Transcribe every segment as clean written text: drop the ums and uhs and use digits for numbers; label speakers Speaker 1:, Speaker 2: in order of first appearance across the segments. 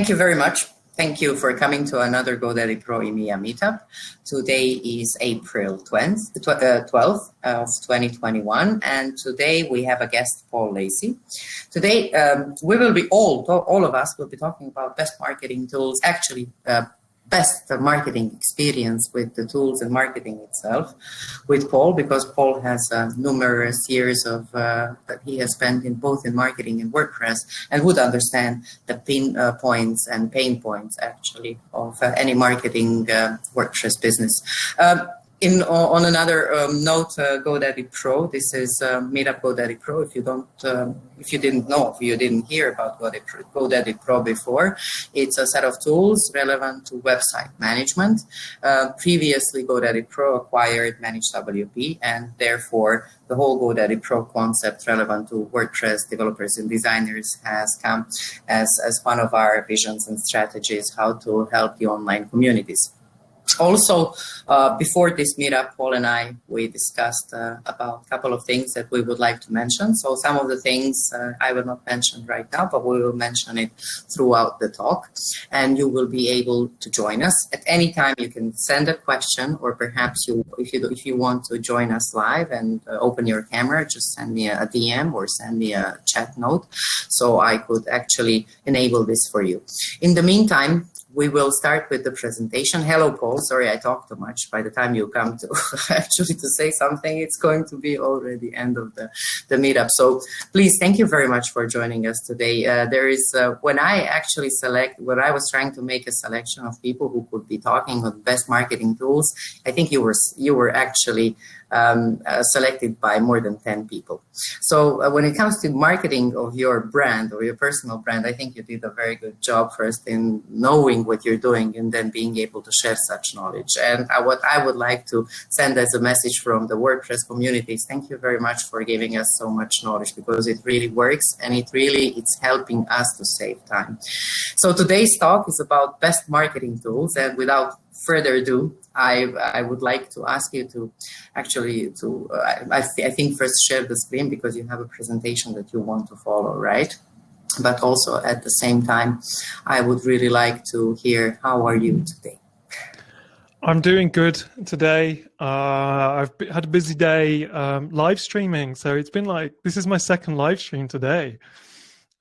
Speaker 1: Thank you very much. Thank you for coming to another GoDaddy Pro EMEA meetup. Today is April 12th of 2021, and today we have a guest, Paul Lacey. Today, we will be all of us will be talking about best marketing tools, actually best marketing experience with the tools and marketing itself with Paul, because Paul has numerous years of that he has spent in both in marketing and WordPress, and would understand the points and pain points actually of any marketing WordPress business. On another note, GoDaddy Pro. This is Meetup GoDaddy Pro. If you didn't hear about GoDaddy Pro before, it's a set of tools relevant to website management. Previously, GoDaddy Pro acquired Managed WP, and therefore the whole GoDaddy Pro concept relevant to WordPress developers and designers has come as one of our visions and strategies how to help the online communities. Also, before this meetup, Paul and we discussed about a couple of things that we would like to mention. So some of the things I will not mention right now, but we will mention it throughout the talk. And you will be able to join us. At any time, you can send a question, or perhaps if you want to join us live and open your camera, just send me a DM or send me a chat note so I could actually enable this for you. In the meantime, we will start with the presentation. Hello, Paul. Sorry, I talked too much. By the time you come to actually to say something, it's going to be already end of the meetup. So please, thank you very much for joining us today. When I was trying to make a selection of people who could be talking on best marketing tools, I think you were actually selected by more than 10 people. So when it comes to marketing of your brand or your personal brand, I think you did a very good job first in knowing what you're doing and then being able to share such knowledge. And what I would like to send as a message from the WordPress community is thank you very much for giving us so much knowledge, because it really works and it's helping us to save time. So today's talk is about best marketing tools, and without further ado, I would like to ask you to actually I think first share the screen, because you have a presentation that you want to follow, right? But also at the same time, I would really like to hear, how are you today?
Speaker 2: I'm doing good today. I've had a busy day live streaming. So it's been this is my second live stream today.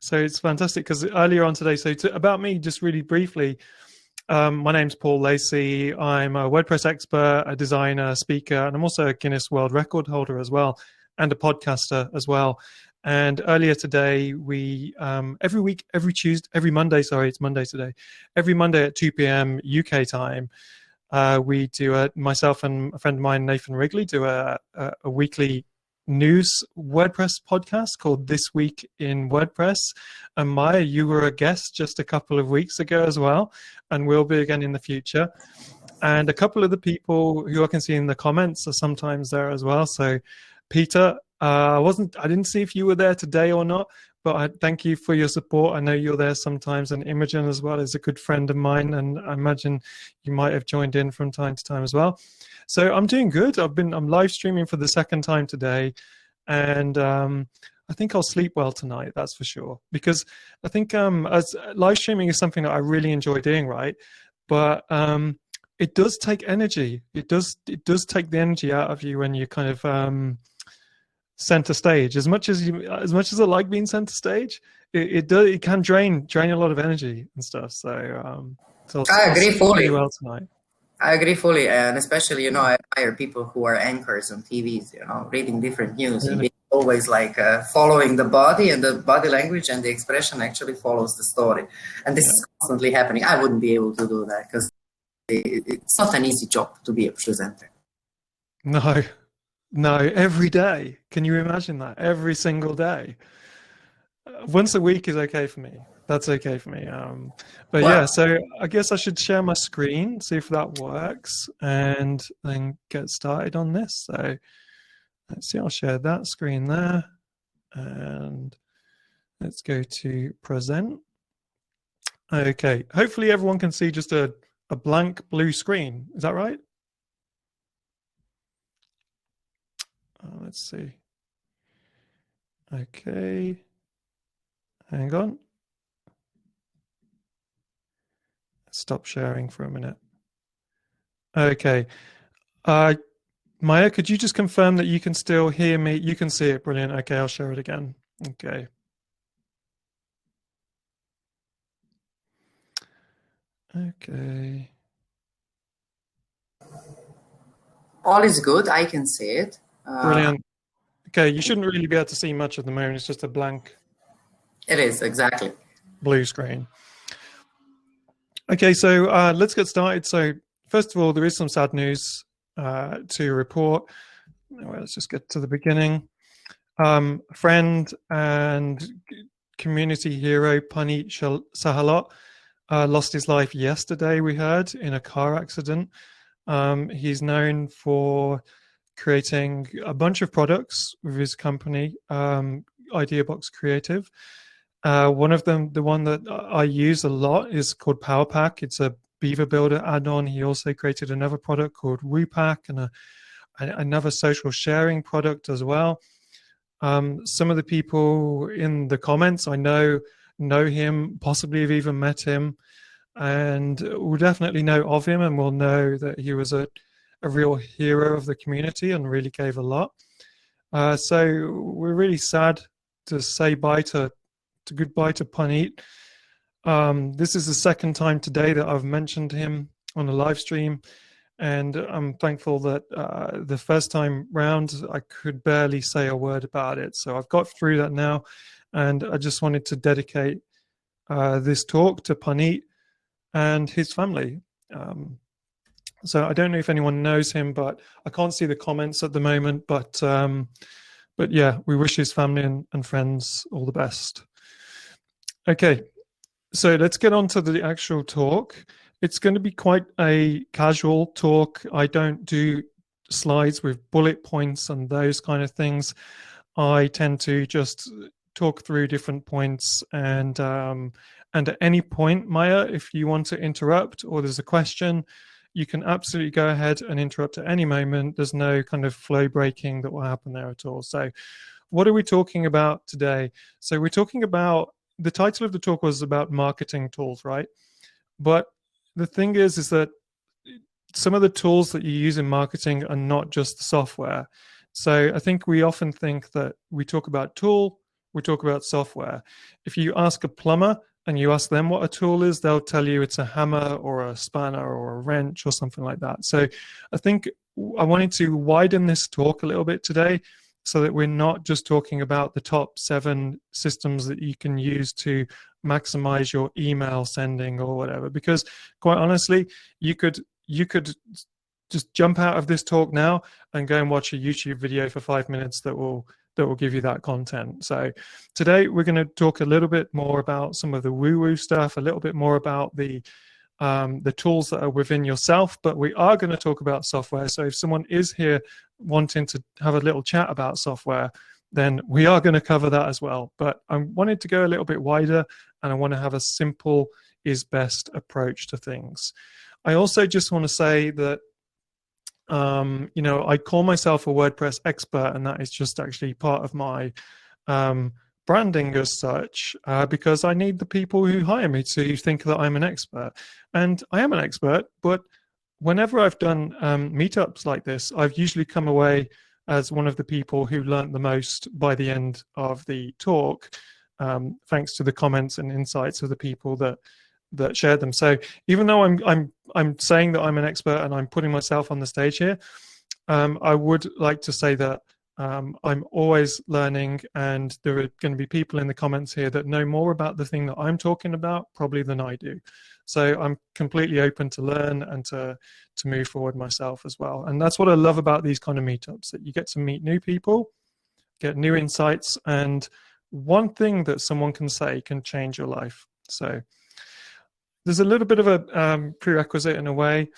Speaker 2: So it's fantastic, because earlier on today, about me, just really briefly, my name's Paul Lacey. I'm a WordPress expert, a designer, speaker, and I'm also a Guinness World Record holder as well, and a podcaster as well. And earlier today, we every Monday, sorry, it's Monday today, every Monday at 2 p.m. UK time, we do myself and a friend of mine, Nathan Wrigley, do a weekly news WordPress podcast called This Week in WordPress. And Maya, you were a guest just a couple of weeks ago as well, and will be again in the future. And a couple of the people who I can see in the comments are sometimes there as well. So Peter, I didn't see if you were there today or not, but I thank you for your support. I know you're there sometimes, and Imogen as well is a good friend of mine, and I imagine you might have joined in from time to time as well. So I'm doing good. I'm live streaming for the second time today, and I think I'll sleep well tonight. That's for sure, because I think as live streaming is something that I really enjoy doing, right? But it does take energy. It does take the energy out of you when you kind of center stage. As much as I like being center stage, it can drain a lot of energy and stuff. So
Speaker 1: I agree fully.
Speaker 2: Really well tonight.
Speaker 1: I agree fully, and especially, I admire people who are anchors on TVs, reading different news, really? And being always following the body, and the body language and the expression actually follows the story. And this is constantly happening. I wouldn't be able to do that, because it's not an easy job to be a presenter.
Speaker 2: No, every day. Can you imagine that? Every single day. Once a week is okay for me. That's okay for me. But wow. Yeah, so I guess I should share my screen, see if that works, and then get started on this. So let's see, I'll share that screen there, and let's go to present. Okay, hopefully everyone can see just a blank blue screen. Is that right? Let's see. Okay, hang on. stop sharing for a minute. Okay. Maya, could you just confirm that you can still hear me? You can see it. Brilliant. Okay, I'll share it again. Okay. Okay.
Speaker 1: All is good. I can see it.
Speaker 2: Brilliant. Okay, you shouldn't really be able to see much at the moment. It's just a blank
Speaker 1: It is, exactly.
Speaker 2: blue screen. Okay, so let's get started. So first of all, there is some sad news to report. Well, let's just get to the beginning. Friend and community hero Pani Sahalot lost his life yesterday, we heard, in a car accident. He's known for creating a bunch of products with his company, IdeaBox Creative. One of them, the one that I use a lot, is called PowerPack. It's a Beaver Builder add-on. He also created another product called WooPack and another social sharing product as well. Some of the people in the comments I know him, possibly have even met him, and will definitely know of him, and will know that he was a real hero of the community and really gave a lot. So we're really sad to say goodbye to Puneet. This is the second time today that I've mentioned him on a live stream, and I'm thankful that the first time round I could barely say a word about it. So I've got through that now, and I just wanted to dedicate this talk to Puneet and his family. So I don't know if anyone knows him, but I can't see the comments at the moment. But yeah, we wish his family and friends all the best. Okay, so let's get on to the actual talk. It's going to be quite a casual talk. I don't do slides with bullet points and those kind of things. I tend to just talk through different points, and at any point, Maya, if you want to interrupt or there's a question, you can absolutely go ahead and interrupt at any moment. There's no kind of flow breaking that will happen there at all. So what are we talking about today? So we're talking about, the title of the talk was about marketing tools, right? But the thing is that some of the tools that you use in marketing are not just the software. So I think we often think that we talk about tool, we talk about software. If you ask a plumber and you ask them what a tool is, they'll tell you it's a hammer or a spanner or a wrench or something like that. So I think I wanted to widen this talk a little bit today so that we're not just talking about the top 7 systems that you can use to maximize your email sending or whatever. Because quite honestly, you could just jump out of this talk now and go and watch a YouTube video for 5 minutes that will give you that content. So today we're going to talk a little bit more about some of the woo-woo stuff, a little bit more about the tools that are within yourself, but we are going to talk about software. So if someone is here wanting to have a little chat about software, then we are going to cover that as well. But I wanted to go a little bit wider, and I want to have a simple is best approach to things. I also just want to say that I call myself a WordPress expert, and that is just actually part of my branding as such, because I need the people who hire me to think that I'm an expert. And I am an expert, but whenever I've done meetups like this, I've usually come away as one of the people who learned the most by the end of the talk, thanks to the comments and insights of the people that shared them. So even though I'm saying that I'm an expert and I'm putting myself on the stage here, I would like to say that I'm always learning, and there are going to be people in the comments here that know more about the thing that I'm talking about probably than I do. So I'm completely open to learn and to move forward myself as well. And that's what I love about these kind of meetups, that you get to meet new people, get new insights, and one thing that someone can say can change your life. So there's a little bit of a prerequisite in a way.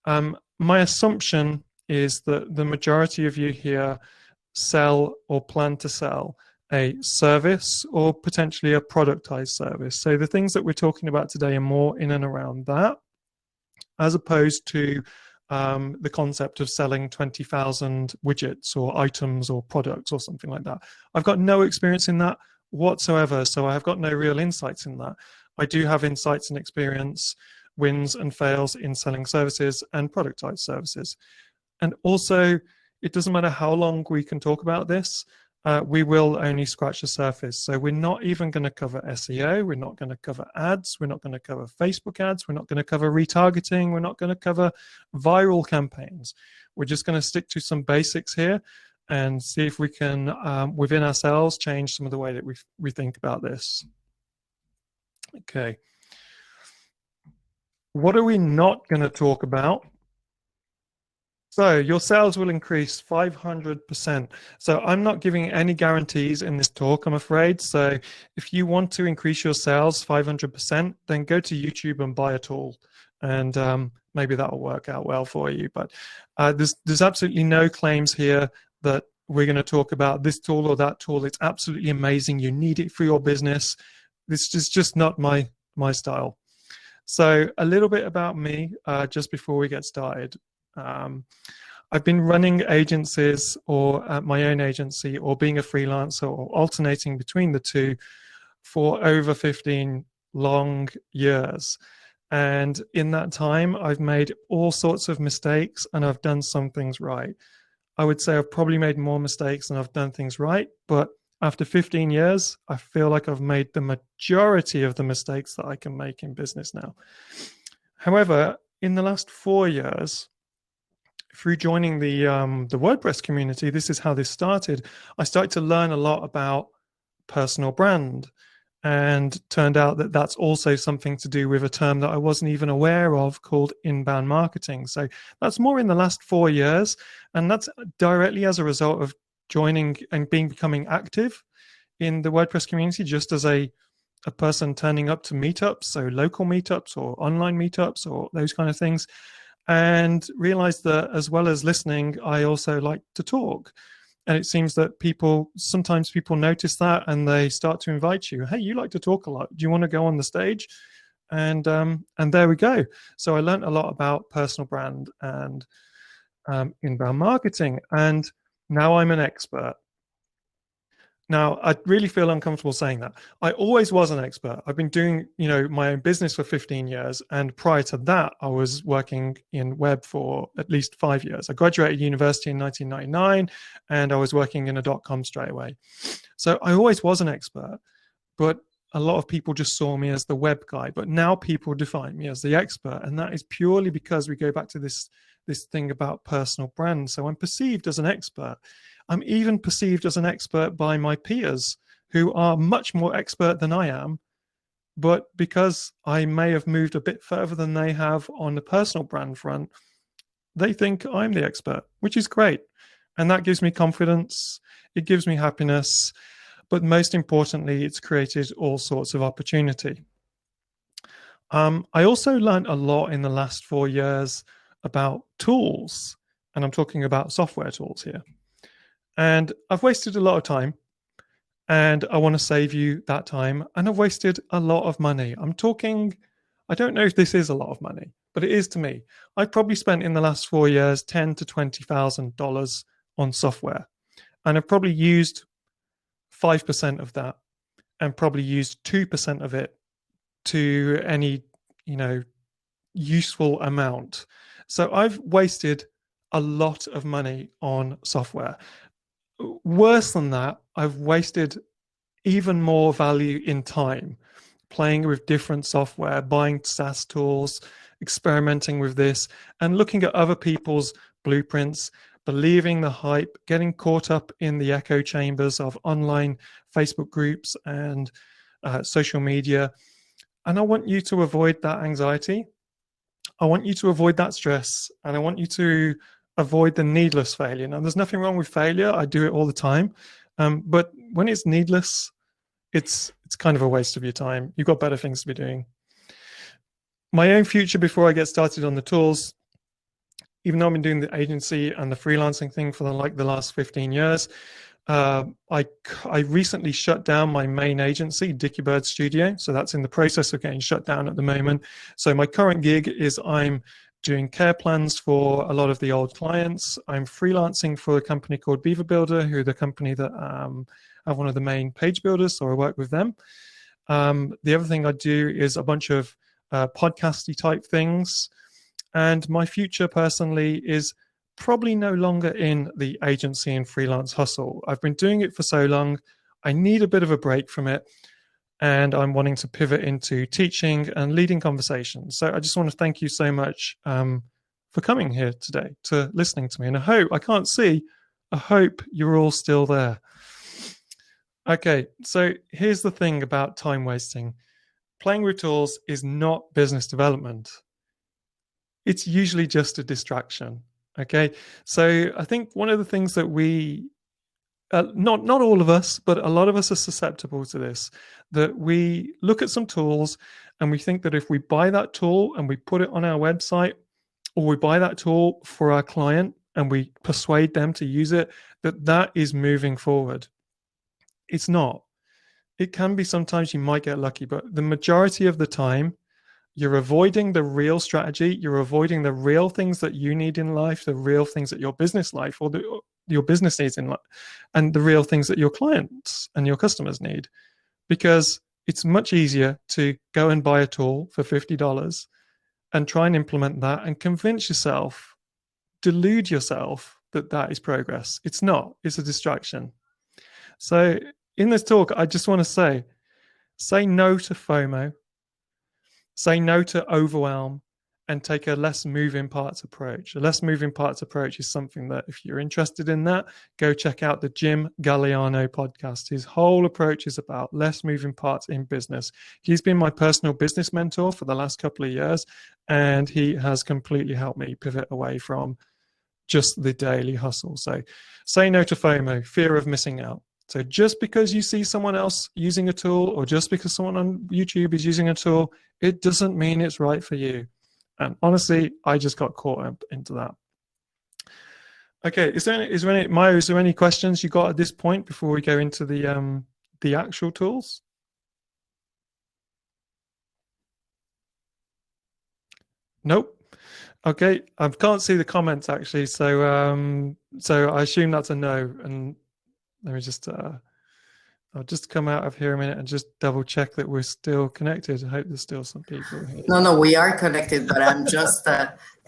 Speaker 2: My assumption is that the majority of you here sell or plan to sell a service or potentially a productized service. So the things that we're talking about today are more in and around that, as opposed to the concept of selling 20,000 widgets or items or products or something like that. I've got no experience in that whatsoever, so I have got no real insights in that. I do have insights and experience wins and fails in selling services and productized services. And also, it doesn't matter how long we can talk about this, we will only scratch the surface. So we're not even going to cover SEO, we're not going to cover ads, we're not going to cover Facebook ads, we're not going to cover retargeting, we're not going to cover viral campaigns. We're just going to stick to some basics here and see if we can, within ourselves, change some of the way that we think about this. Okay. What are we not going to talk about? So your sales will increase 500%. So I'm not giving any guarantees in this talk, I'm afraid. So if you want to increase your sales 500%, then go to YouTube and buy a tool. And maybe that'll work out well for you. But there's absolutely no claims here that we're going to talk about this tool or that tool. It's absolutely amazing. You need it for your business. This is just not my style. So a little bit about me just before we get started. I've been running agencies or my own agency or being a freelancer or alternating between the two for over 15 long years. And in that time, I've made all sorts of mistakes and I've done some things right. I would say I've probably made more mistakes than I've done things right, but after 15 years, I feel like I've made the majority of the mistakes that I can make in business now. However, in the last 4 years, through joining the WordPress community, this is how this started. I started to learn a lot about personal brand, and turned out that that's also something to do with a term that I wasn't even aware of called inbound marketing. So that's more in the last 4 years, and that's directly as a result of joining and becoming active in the WordPress community, just as a person turning up to meetups, so local meetups or online meetups or those kind of things. And realized that as well as listening, I also like to talk. And it seems that sometimes people notice that and they start to invite you. Hey, you like to talk a lot. Do you want to go on the stage? And there we go. So I learned a lot about personal brand and inbound marketing. And now I'm an expert. Now, I really feel uncomfortable saying that. I always was an expert. I've been doing, my own business for 15 years. And prior to that, I was working in web for at least 5 years. I graduated university in 1999, and I was working in a .com straight away. So I always was an expert, but a lot of people just saw me as the web guy. But now people define me as the expert. And that is purely because we go back to this thing about personal brand. So I'm perceived as an expert. I'm even perceived as an expert by my peers who are much more expert than I am. But because I may have moved a bit further than they have on the personal brand front, they think I'm the expert, which is great. And that gives me confidence. It gives me happiness. But most importantly, it's created all sorts of opportunity. I also learned a lot in the last 4 years about tools. And I'm talking about software tools here. And I've wasted a lot of time, and I want to save you that time. And I've wasted a lot of money. I don't know if this is a lot of money, but it is to me. I've probably spent in the last 4 years $10,000 to $20,000 on software. And I've probably used 5% of that and probably used 2% of it to any, useful amount. So I've wasted a lot of money on software. Worse than that, I've wasted even more value in time playing with different software, buying SaaS tools, experimenting with this, and looking at other people's blueprints, believing the hype, getting caught up in the echo chambers of online Facebook groups and social media. And I want you to avoid that anxiety. I want you to avoid that stress, and I want you to avoid the needless failure. Now, there's nothing wrong with failure. I do it all the time. But when it's needless, it's kind of a waste of your time. You've got better things to be doing. My own future before I get started on the tools, even though I've been doing the agency and the freelancing thing for the last 15 years, I recently shut down my main agency, Dicky Bird Studio. So that's in the process of getting shut down at the moment. So my current gig is I'm doing care plans for a lot of the old clients. I'm freelancing for a company called Beaver Builder, who are the company that have one of the main page builders, so I work with them. The other thing I do is a bunch of podcasty type things. And my future personally is probably no longer in the agency and freelance hustle. I've been doing it for so long. I need a bit of a break from it. And I'm wanting to pivot into teaching and leading conversations. So I just want to thank you so much for coming here today, to listening to me. And I can't see, I hope you're all still there. Okay, so here's the thing about time wasting. Playing with tools is not business development. It's usually just a distraction. Okay, so I think one of the things that not all of us, but a lot of us are susceptible to this, that we look at some tools and we think that if we buy that tool and we put it on our website, or we buy that tool for our client and we persuade them to use it, that is moving forward. It's not. It can be sometimes you might get lucky, but the majority of the time, you're avoiding the real strategy. You're avoiding the real things that you need in life, the real things that your business life or your business needs in life, and the real things that your clients and your customers need. Because it's much easier to go and buy a tool for $50 and try and implement that and convince yourself, delude yourself that is progress. It's not. It's a distraction. So in this talk, I just want to say no to FOMO. Say no to overwhelm and take a less moving parts approach. A less moving parts approach is something that if you're interested in that, go check out the Jim Galliano podcast. His whole approach is about less moving parts in business. He's been my personal business mentor for the last couple of years, and he has completely helped me pivot away from just the daily hustle. So say no to FOMO, fear of missing out. So just because you see someone else using a tool, or just because someone on YouTube is using a tool, it doesn't mean it's right for you. And honestly, I just got caught up into that. Okay, is there any questions you got at this point before we go into the actual tools? Nope. Okay, I can't see the comments actually, so I assume that's a no. And let me just I'll just come out of here a minute and just double check that we're still connected. I hope there's still some people here.
Speaker 1: No, we are connected, but I'm just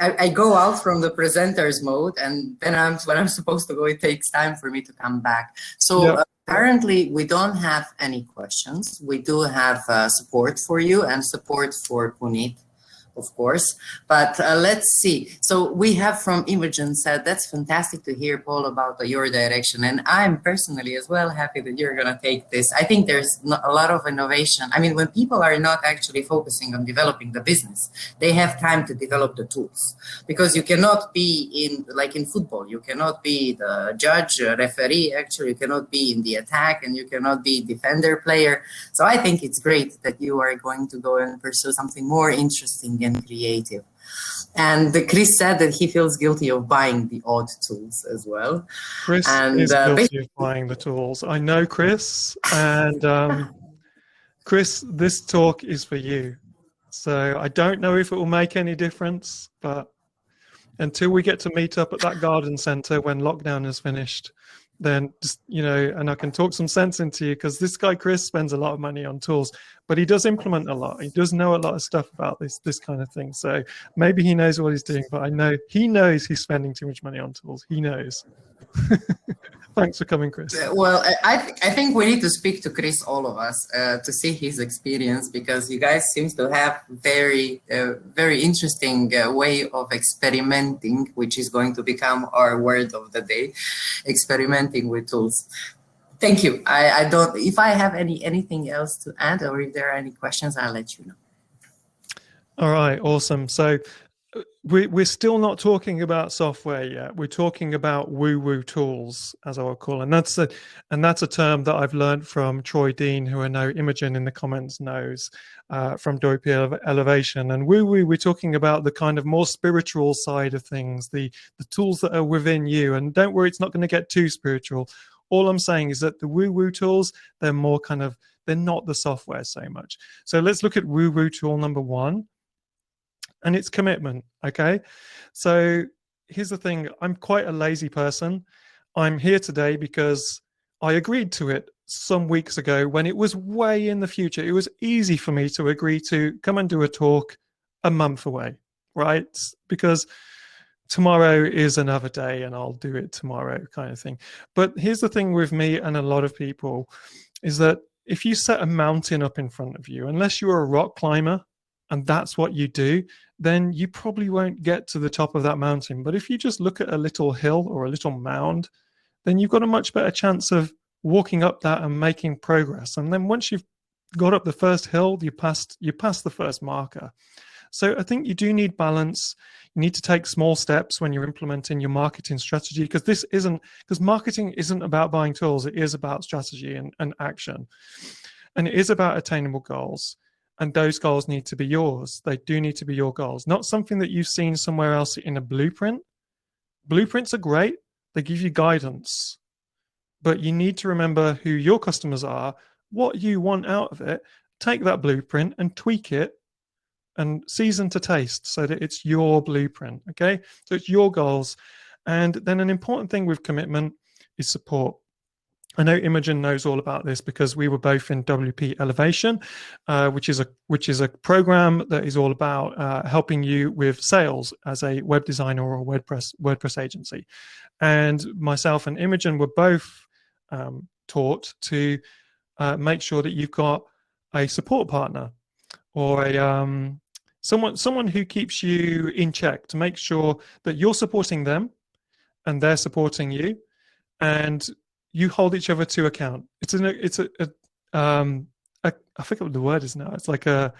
Speaker 1: I go out from the presenter's mode, and then when I'm supposed to go, it takes time for me to come back. So
Speaker 2: Yep.
Speaker 1: Currently we don't have any questions. We do have support for you and support for Puneet, of course, but let's see. So we have from Imogen said, that's fantastic to hear, Paul, about your direction. And I'm personally as well happy that you're going to take this. I think there's a lot of innovation. I mean, when people are not actually focusing on developing the business, they have time to develop the tools, because you cannot be like in football, you cannot be the judge, referee, actually, you cannot be in the attack, and you cannot be defender player. So I think it's great that you are going to go and pursue something more interesting and creative. And Chris said that he feels guilty of buying the odd tools as well.
Speaker 2: Chris is guilty of buying the tools. I know Chris, and Chris, this talk is for you. So I don't know if it will make any difference, but until we get to meet up at that garden center when lockdown is finished, then just, and I can talk some sense into you, because this guy Chris spends a lot of money on tools, but he does implement a lot. He does know a lot of stuff about this kind of thing. So maybe he knows what he's doing, but I know he knows he's spending too much money on tools. He knows. Thanks for coming, Chris.
Speaker 1: Well, I think we need to speak to Chris, all of us, to see his experience, because you guys seem to have very interesting way of experimenting, which is going to become our word of the day, experimenting with tools. Thank you. I don't, if I have anything else to add, or if there are any questions, I'll let you know. All
Speaker 2: right, awesome. So we're still not talking about software yet. We're talking about woo-woo tools, as I would call it. And that's a term that I've learned from Troy Dean, who I know Imogen in the comments knows, from WP Elevation. And woo-woo, we're talking about the kind of more spiritual side of things, the tools that are within you. And don't worry, it's not going to get too spiritual. All I'm saying is that the woo-woo tools, they're more they're not the software so much. So let's look at woo-woo tool number one. And it's commitment, okay? So here's the thing. I'm quite a lazy person. I'm here today because I agreed to it. some weeks ago when it was way in the future. It was easy for me to agree to come and do a talk a month away, right? Because tomorrow is another day and I'll do it tomorrow, kind of thing. But here's the thing with me and a lot of people is that if you set a mountain up in front of you, unless you're a rock climber and that's what you do, then you probably won't get to the top of that mountain. But if you just look at a little hill or a little mound, then you've got a much better chance of walking up that and making progress. And then once you've got up the first hill, you passed the first marker. So I think you do need balance. You need to take small steps when you're implementing your marketing strategy, because marketing isn't about buying tools. It is about strategy and action. And it is about attainable goals. And those goals need to be yours. They do need to be your goals, not something that you've seen somewhere else in a blueprint. Blueprints are great. They give you guidance. But you need to remember who your customers are, what you want out of it. Take that blueprint and tweak it and season to taste so that it's your blueprint, okay? So it's your goals. And then an important thing with commitment is support. I know Imogen knows all about this because we were both in WP Elevation, which is a program that is all about helping you with sales as a web designer or a WordPress agency. And myself and Imogen were both taught to make sure that you've got a support partner or a someone who keeps you in check to make sure that you're supporting them and they're supporting you, and you hold each other to account. I forget what the word is now. It's like not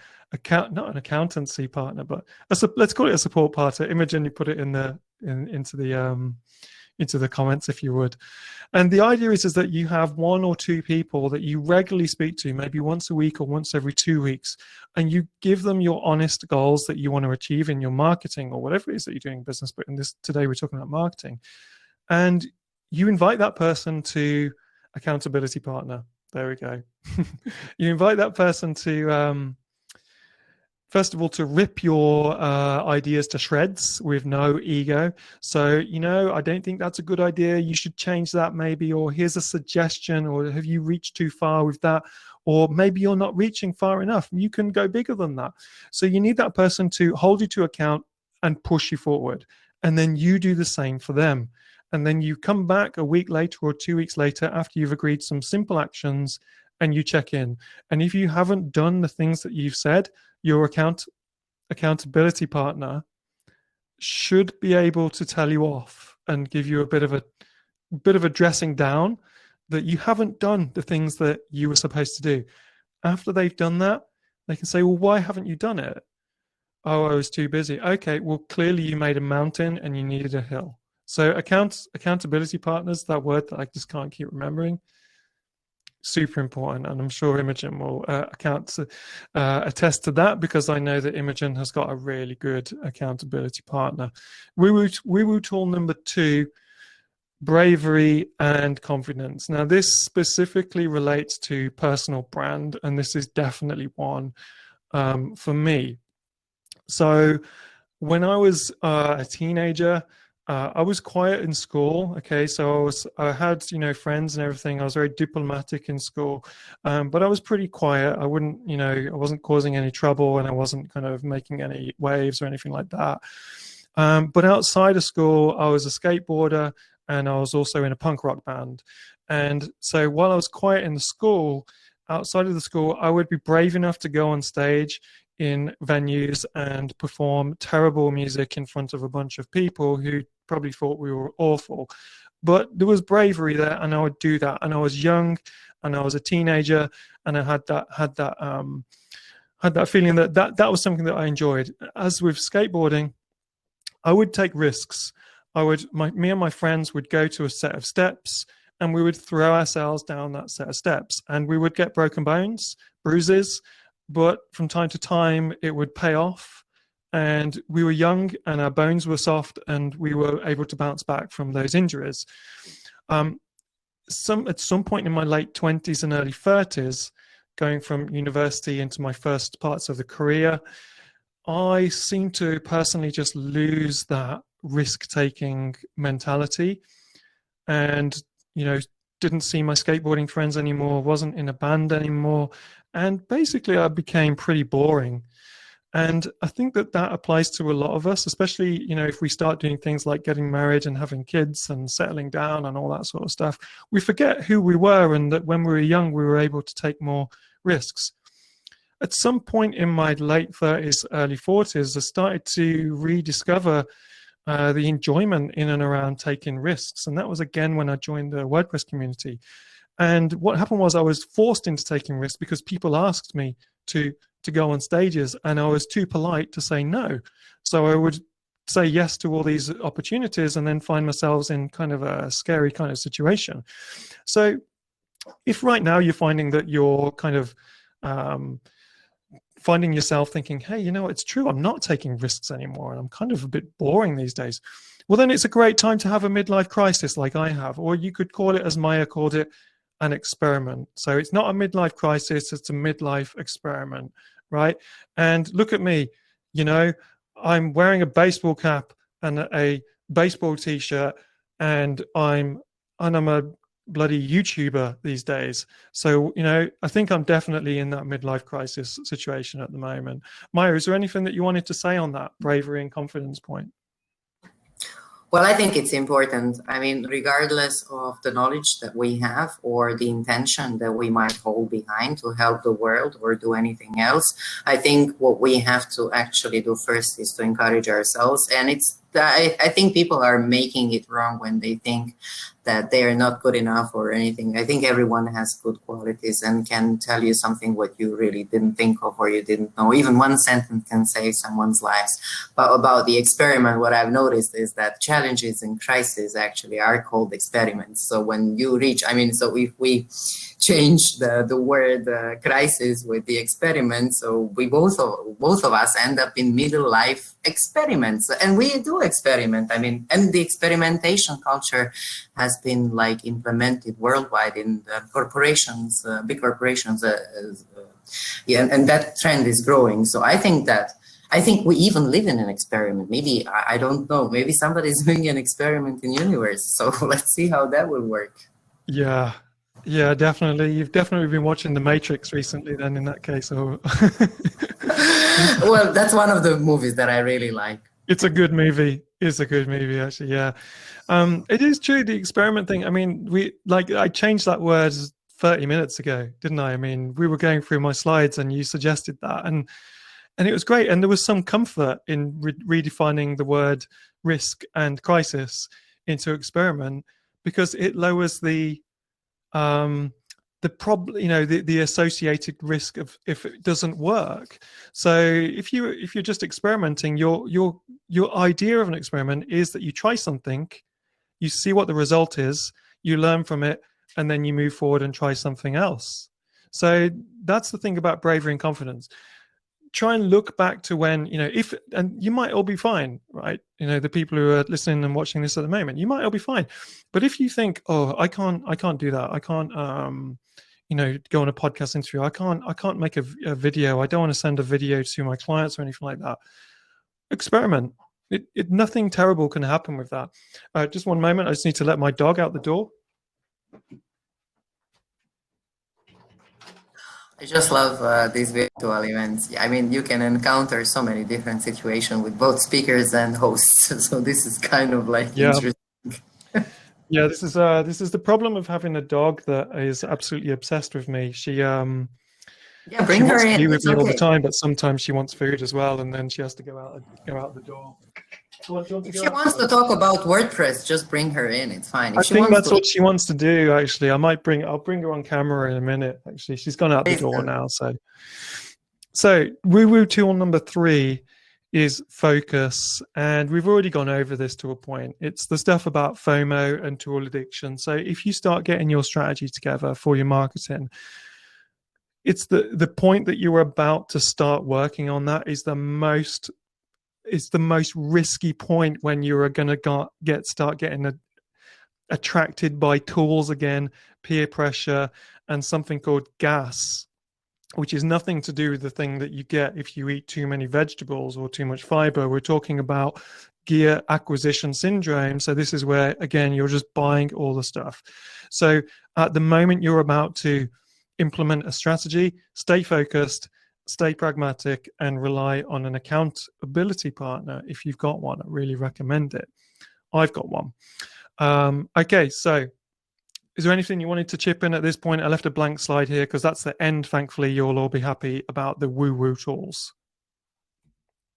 Speaker 2: an accountancy partner, but let's call it a support partner. Imogen, you put it into the comments if you would. And the idea is that you have one or two people that you regularly speak to, maybe once a week or once every 2 weeks, and you give them your honest goals that you want to achieve in your marketing or whatever it is that you're doing in business. But today we're talking about marketing. And you invite that person to accountability partner. There we go. You invite that person to, first of all, to rip your ideas to shreds with no ego. So, I don't think that's a good idea. You should change that maybe, or here's a suggestion, or have you reached too far with that? Or maybe you're not reaching far enough. You can go bigger than that. So you need that person to hold you to account and push you forward. And then you do the same for them. And then you come back a week later or 2 weeks later after you've agreed some simple actions and you check in. And if you haven't done the things that you've said, your accountability partner should be able to tell you off and give you a bit of a dressing down that you haven't done the things that you were supposed to do. After they've done that, they can say, well, why haven't you done it? Oh, I was too busy. Okay, well, clearly you made a mountain and you needed a hill. So accountability partners, that word that I just can't keep remembering, super important. And I'm sure Imogen will attest to that, because I know that Imogen has got a really good accountability partner. Woo-woo tool number 2, bravery and confidence. Now, this specifically relates to personal brand, and this is definitely one for me. So when I was a teenager, I was quiet in school. Okay, so I had friends and everything. I was very diplomatic in school, but I was pretty quiet. I wasn't causing any trouble, and I wasn't kind of making any waves or anything like that. But outside of school, I was a skateboarder, and I was also in a punk rock band. And so while I was quiet in the school, outside of the school, I would be brave enough to go on stage in venues and perform terrible music in front of a bunch of people who probably thought we were awful. But there was bravery there, and I would do that. And I was young, and I was a teenager, and I had that feeling that was something that I enjoyed. As with skateboarding, I would take risks. Me and my friends would go to a set of steps, and we would throw ourselves down that set of steps, and we would get broken bones, bruises, but from time to time it would pay off, and we were young and our bones were soft, and we were able to bounce back from those injuries. At some point in my late 20s and early 30s, going from university into my first parts of the career, I seem to personally just lose that risk-taking mentality. And didn't see my skateboarding friends anymore, wasn't in a band anymore, and basically I became pretty boring. And I think that that applies to a lot of us, especially, you know, if we start doing things like getting married and having kids and settling down and all that sort of stuff, we forget who we were and that when we were young, we were able to take more risks. At some point in my late 30s, early 40s, I started to rediscover the enjoyment in and around taking risks. And that was again when I joined the WordPress community. And what happened was I was forced into taking risks because people asked me to go on stages, and I was too polite to say no. So I would say yes to all these opportunities and then find myself in kind of a scary kind of situation. So if right now you're finding that you're kind of finding yourself thinking, hey, you know, it's true, I'm not taking risks anymore and I'm kind of a bit boring these days, well, then it's a great time to have a midlife crisis like I have, or you could call it, as Maya called it, an experiment. So it's not a midlife crisis, it's a midlife experiment, right? And look at me, you know, I'm wearing a baseball cap and a baseball t-shirt, and I'm a bloody YouTuber these days. So, you know, I think I'm definitely in that midlife crisis situation at the moment. Maya, is there anything that you wanted to say on that bravery and confidence point?
Speaker 1: Well, I think it's important. I mean, regardless of the knowledge that we have or the intention that we might hold behind to help the world or do anything else, I think what we have to actually do first is to encourage ourselves. And I think people are making it wrong when they think that they are not good enough or anything. I think everyone has good qualities and can tell you something what you really didn't think of or you didn't know. Even one sentence can save someone's lives. But about the experiment, what I've noticed is that challenges and crises actually are called experiments. So when you reach, I mean, so if we change the word crisis with the experiment, so we both of us end up in middle life experiments, and we do experiment. I mean, and the experimentation culture has been like implemented worldwide in corporations, big corporations, yeah, and that trend is growing. So I think we even live in an experiment. Maybe, I don't know, maybe somebody's doing an experiment in universe. So let's see how that will work.
Speaker 2: Yeah. Yeah, definitely. You've definitely been watching The Matrix recently then in that case. Or
Speaker 1: Well, that's one of the movies that I really like.
Speaker 2: It's a good movie. It's a good movie, actually. Yeah. It is true, the experiment thing. I mean, I changed that word 30 minutes ago, didn't I? I mean, we were going through my slides and you suggested that, and it was great. And there was some comfort in redefining the word risk and crisis into experiment, because it lowers the problem, you know, the associated risk of if it doesn't work. So if you're just experimenting, your idea of an experiment is that you try something, you see what the result is, you learn from it, and then you move forward and try something else. So that's the thing about bravery and confidence. Try and look back to when, you know, and you might all be fine, right? You know, the people who are listening and watching this at the moment, you might all be fine. But if you think, oh, I can't do that. I can't, you know, go on a podcast interview. I can't make a video. I don't want to send a video to my clients or anything like that. Experiment. Nothing terrible can happen with that. Just one moment. I just need to let my dog out the door.
Speaker 1: I just love these virtual events. I mean, you can encounter so many different situations with both speakers and hosts. So this is kind of like interesting.
Speaker 2: Yeah, this is the problem of having a dog that is absolutely obsessed with me. She
Speaker 1: bring her in.
Speaker 2: Be with
Speaker 1: It's
Speaker 2: me
Speaker 1: okay.
Speaker 2: all the time, but sometimes she wants food as well, and then she has to go out the door.
Speaker 1: If she wants to talk about WordPress, just bring her in. It's fine.
Speaker 2: I think that's what she wants to do. Actually, I'll bring her on camera in a minute. Actually, she's gone out the door now. So woo-woo tool number 3 is focus, and we've already gone over this to a point. It's the stuff about FOMO and tool addiction. So if you start getting your strategy together for your marketing, it's the point that you're about to start working on that is the most risky point, when you're going to start getting attracted by tools again, peer pressure, and something called gas, which is nothing to do with the thing that you get if you eat too many vegetables or too much fiber. We're talking about gear acquisition syndrome. So this is where, again, you're just buying all the stuff. So at the moment you're about to implement a strategy, stay focused, stay pragmatic, and rely on an accountability partner if you've got one. I really recommend it. I've got one. Okay, so is there anything you wanted to chip in at this point? I left a blank slide here because that's the end. Thankfully, you'll all be happy about the woo-woo tools.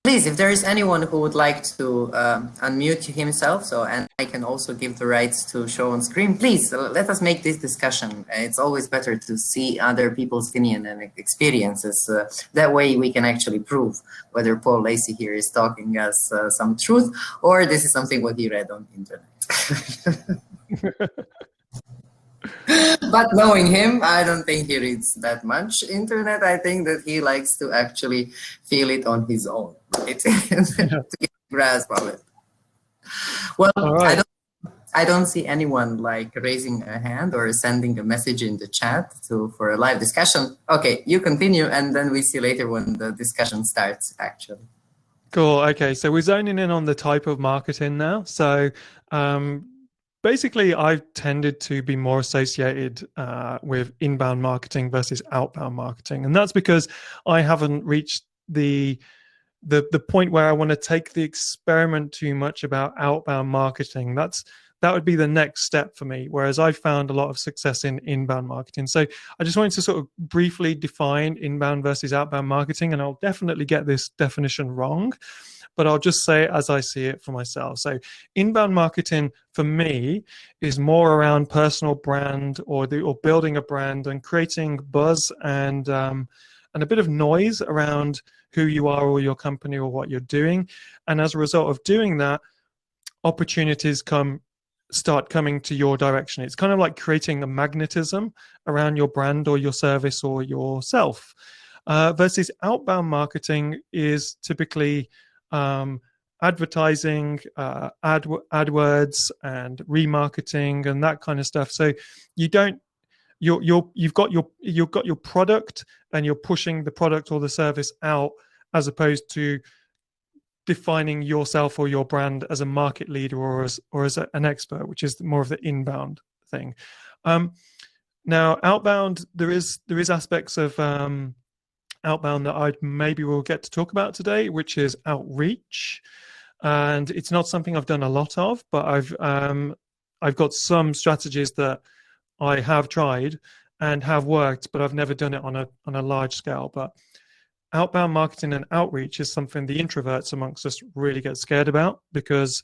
Speaker 1: Please, if there is anyone who would like to unmute himself, and I can also give the rights to show on screen, please let us make this discussion. It's always better to see other people's opinion and experiences. That way we can actually prove whether Paul Lacey here is talking us some truth or this is something what he read on the internet. But knowing him, I don't think he reads that much internet. I think that he likes to actually feel it on his own, right? To get a grasp of it. Well, right. I don't see anyone like raising a hand or sending a message in the chat for a live discussion. Okay, you continue, and then we see later when the discussion starts, actually.
Speaker 2: Cool. Okay, so we're zoning in on the type of marketing now. So basically, I've tended to be more associated with inbound marketing versus outbound marketing. And that's because I haven't reached the point where I want to take the experiment too much about outbound marketing. That would be the next step for me, whereas I've found a lot of success in inbound marketing. So I just wanted to sort of briefly define inbound versus outbound marketing, and I'll definitely get this definition wrong, but I'll just say it as I see it for myself. So inbound marketing for me is more around personal brand or building a brand and creating buzz and a bit of noise around who you are or your company or what you're doing. And as a result of doing that, opportunities start coming to your direction. It's kind of like creating a magnetism around your brand or your service or yourself. Versus outbound marketing is typically advertising, AdWords, and remarketing and that kind of stuff. So you've got your product and you're pushing the product or the service out, as opposed to defining yourself or your brand as a market leader or as an expert, which is more of the inbound thing. Now, outbound, there is aspects of outbound that I maybe will get to talk about today, which is outreach, and it's not something I've done a lot of, but I've got some strategies that I have tried and have worked, but I've never done it on a large scale. But outbound marketing and outreach is something the introverts amongst us really get scared about, because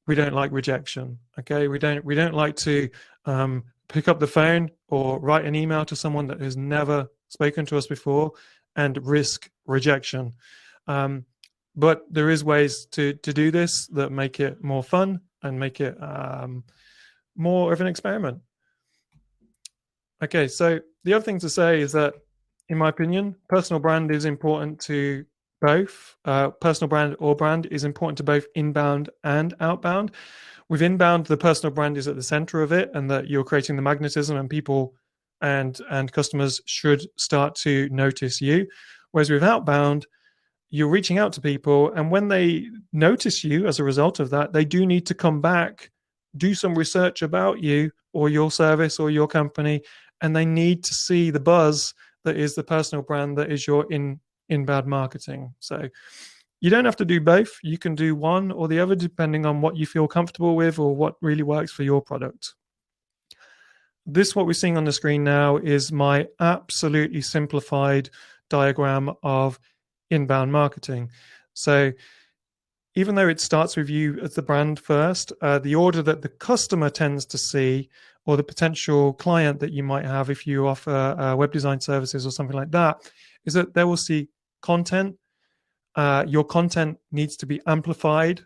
Speaker 2: we don't like rejection. Okay, we don't like to pick up the phone or write an email to someone that has never spoken to us before and risk rejection. But there is ways to do this that make it more fun and make it more of an experiment. Okay, so the other thing to say is that, in my opinion, personal brand is important to both. Personal brand or brand is important to both inbound and outbound. With inbound, the personal brand is at the center of it, and that you're creating the magnetism, and people and customers should start to notice you. Whereas with outbound, you're reaching out to people, and when they notice you as a result of that, they do need to come back, do some research about you or your service or your company, and they need to see the buzz that is the personal brand, that is your inbound marketing. So you don't have to do both. You can do one or the other depending on what you feel comfortable with or what really works for your product. This, what we're seeing on the screen now, is my absolutely simplified diagram of inbound marketing. So even though it starts with you as the brand first, the order that the customer tends to see, or the potential client that you might have if you offer web design services or something like that, is that they will see content. Your content needs to be amplified,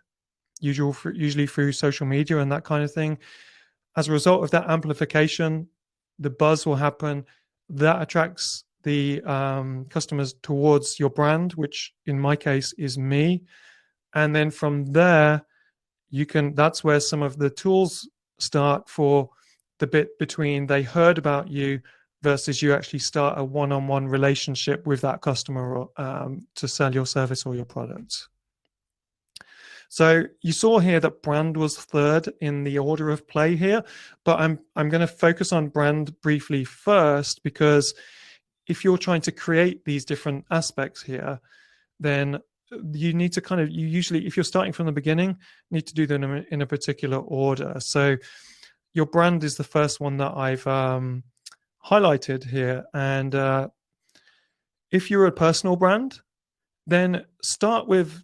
Speaker 2: usually through social media and that kind of thing. As a result of that amplification, the buzz will happen. That attracts the customers towards your brand, which in my case is me. And then from there, that's where some of the tools start for the bit between they heard about you versus you actually start a one-on-one relationship with that customer to sell your service or your product. So you saw here that brand was third in the order of play here, but I'm going to focus on brand briefly first, because if you're trying to create these different aspects here, then you need to you usually, if you're starting from the beginning, need to do them in a particular order. So your brand is the first one that I've highlighted here. And if you're a personal brand, then start with,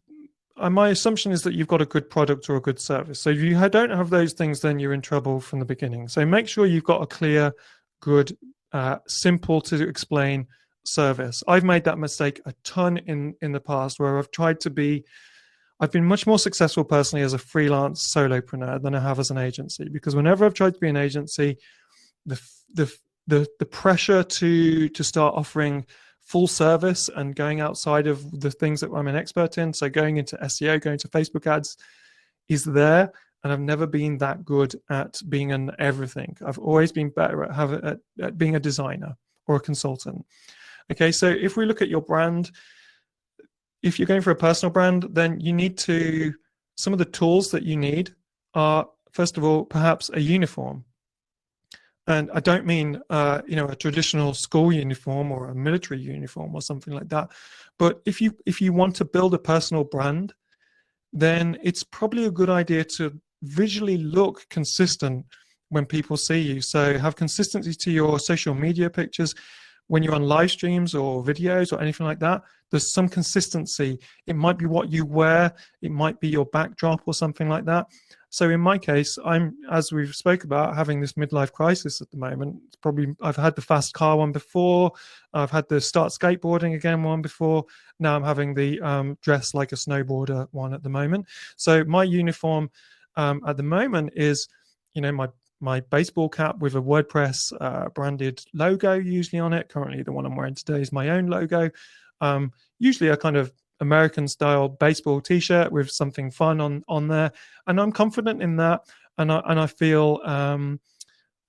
Speaker 2: my assumption is that you've got a good product or a good service. So if you don't have those things, then you're in trouble from the beginning. So make sure you've got a clear, good, simple to explain service. I've made that mistake a ton in the past, where I've been much more successful personally as a freelance solopreneur than I have as an agency, because whenever I've tried to be an agency, the pressure to start offering full service and going outside of the things that I'm an expert in, so going into SEO, going to Facebook ads, is there. And I've never been that good at being an everything. I've always been better at being a designer or a consultant. Okay, so if we look at your brand, if you're going for a personal brand, then you need to, some of the tools that you need are, first of all, perhaps a uniform. And I don't mean, a traditional school uniform or a military uniform or something like that. But if you want to build a personal brand, then it's probably a good idea to visually look consistent when people see you. So have consistency to your social media pictures. When you're on live streams or videos or anything like that, there's some consistency. It might be what you wear. It might be your backdrop or something like that. So in my case, I'm, as we've spoke about, having this midlife crisis at the moment. It's probably, I've had the fast car one before. I've had the start skateboarding again one before. Now I'm having the dress like a snowboarder one at the moment. So my uniform at the moment is, my baseball cap with a WordPress branded logo usually on it. Currently, the one I'm wearing today is my own logo. Usually a kind of American style baseball t-shirt with something fun on there, and I'm confident in that. And I feel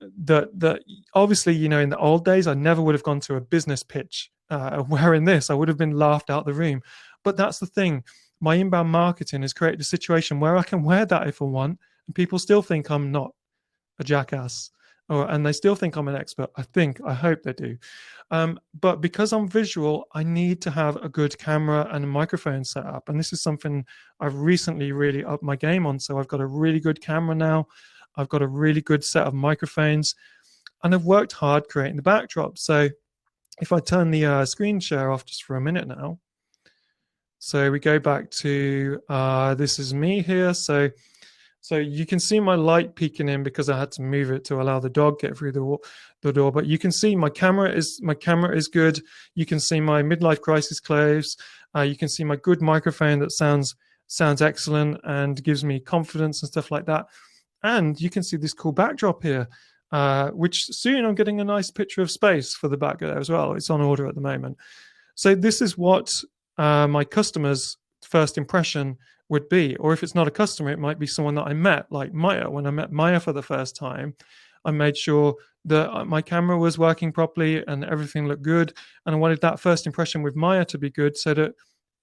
Speaker 2: that obviously, in the old days, I never would have gone to a business pitch wearing this. I would have been laughed out the room. But that's the thing. My inbound marketing has created a situation where I can wear that if I want, and people still think I'm not a jackass, and they still think I'm an expert. I hope they do. But because I'm visual, I need to have a good camera and a microphone set up. And this is something I've recently really upped my game on. So I've got a really good camera now. I've got a really good set of microphones, and I've worked hard creating the backdrop. So if I turn the screen share off just for a minute now. So we go back to, this is me here. So you can see my light peeking in because I had to move it to allow the dog get through the door. But you can see my camera is good. You can see my midlife crisis clothes. You can see my good microphone that sounds excellent and gives me confidence and stuff like that. And you can see this cool backdrop here, which soon I'm getting a nice picture of space for the back there as well. It's on order at the moment. So this is what my customer's first impression would be. Or if it's not a customer, it might be someone that I met, like Maya. When I met Maya for the first time, I made sure that my camera was working properly and everything looked good. And I wanted that first impression with Maya to be good so that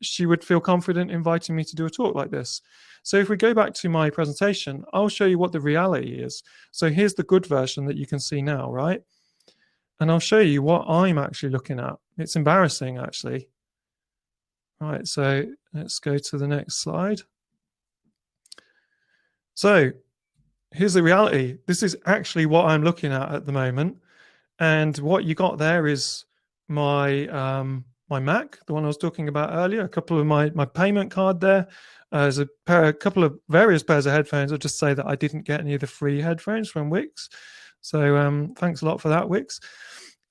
Speaker 2: she would feel confident inviting me to do a talk like this. So if we go back to my presentation, I'll show you what the reality is. So here's the good version that you can see now, right? And I'll show you what I'm actually looking at. It's embarrassing, actually. Right, so let's go to the next slide. So here's the reality. This is actually what I'm looking at the moment. And what you got there is my my Mac, the one I was talking about earlier, a couple of my payment card there. There's a couple of various pairs of headphones. I'll just say that I didn't get any of the free headphones from Wix. So thanks a lot for that, Wix.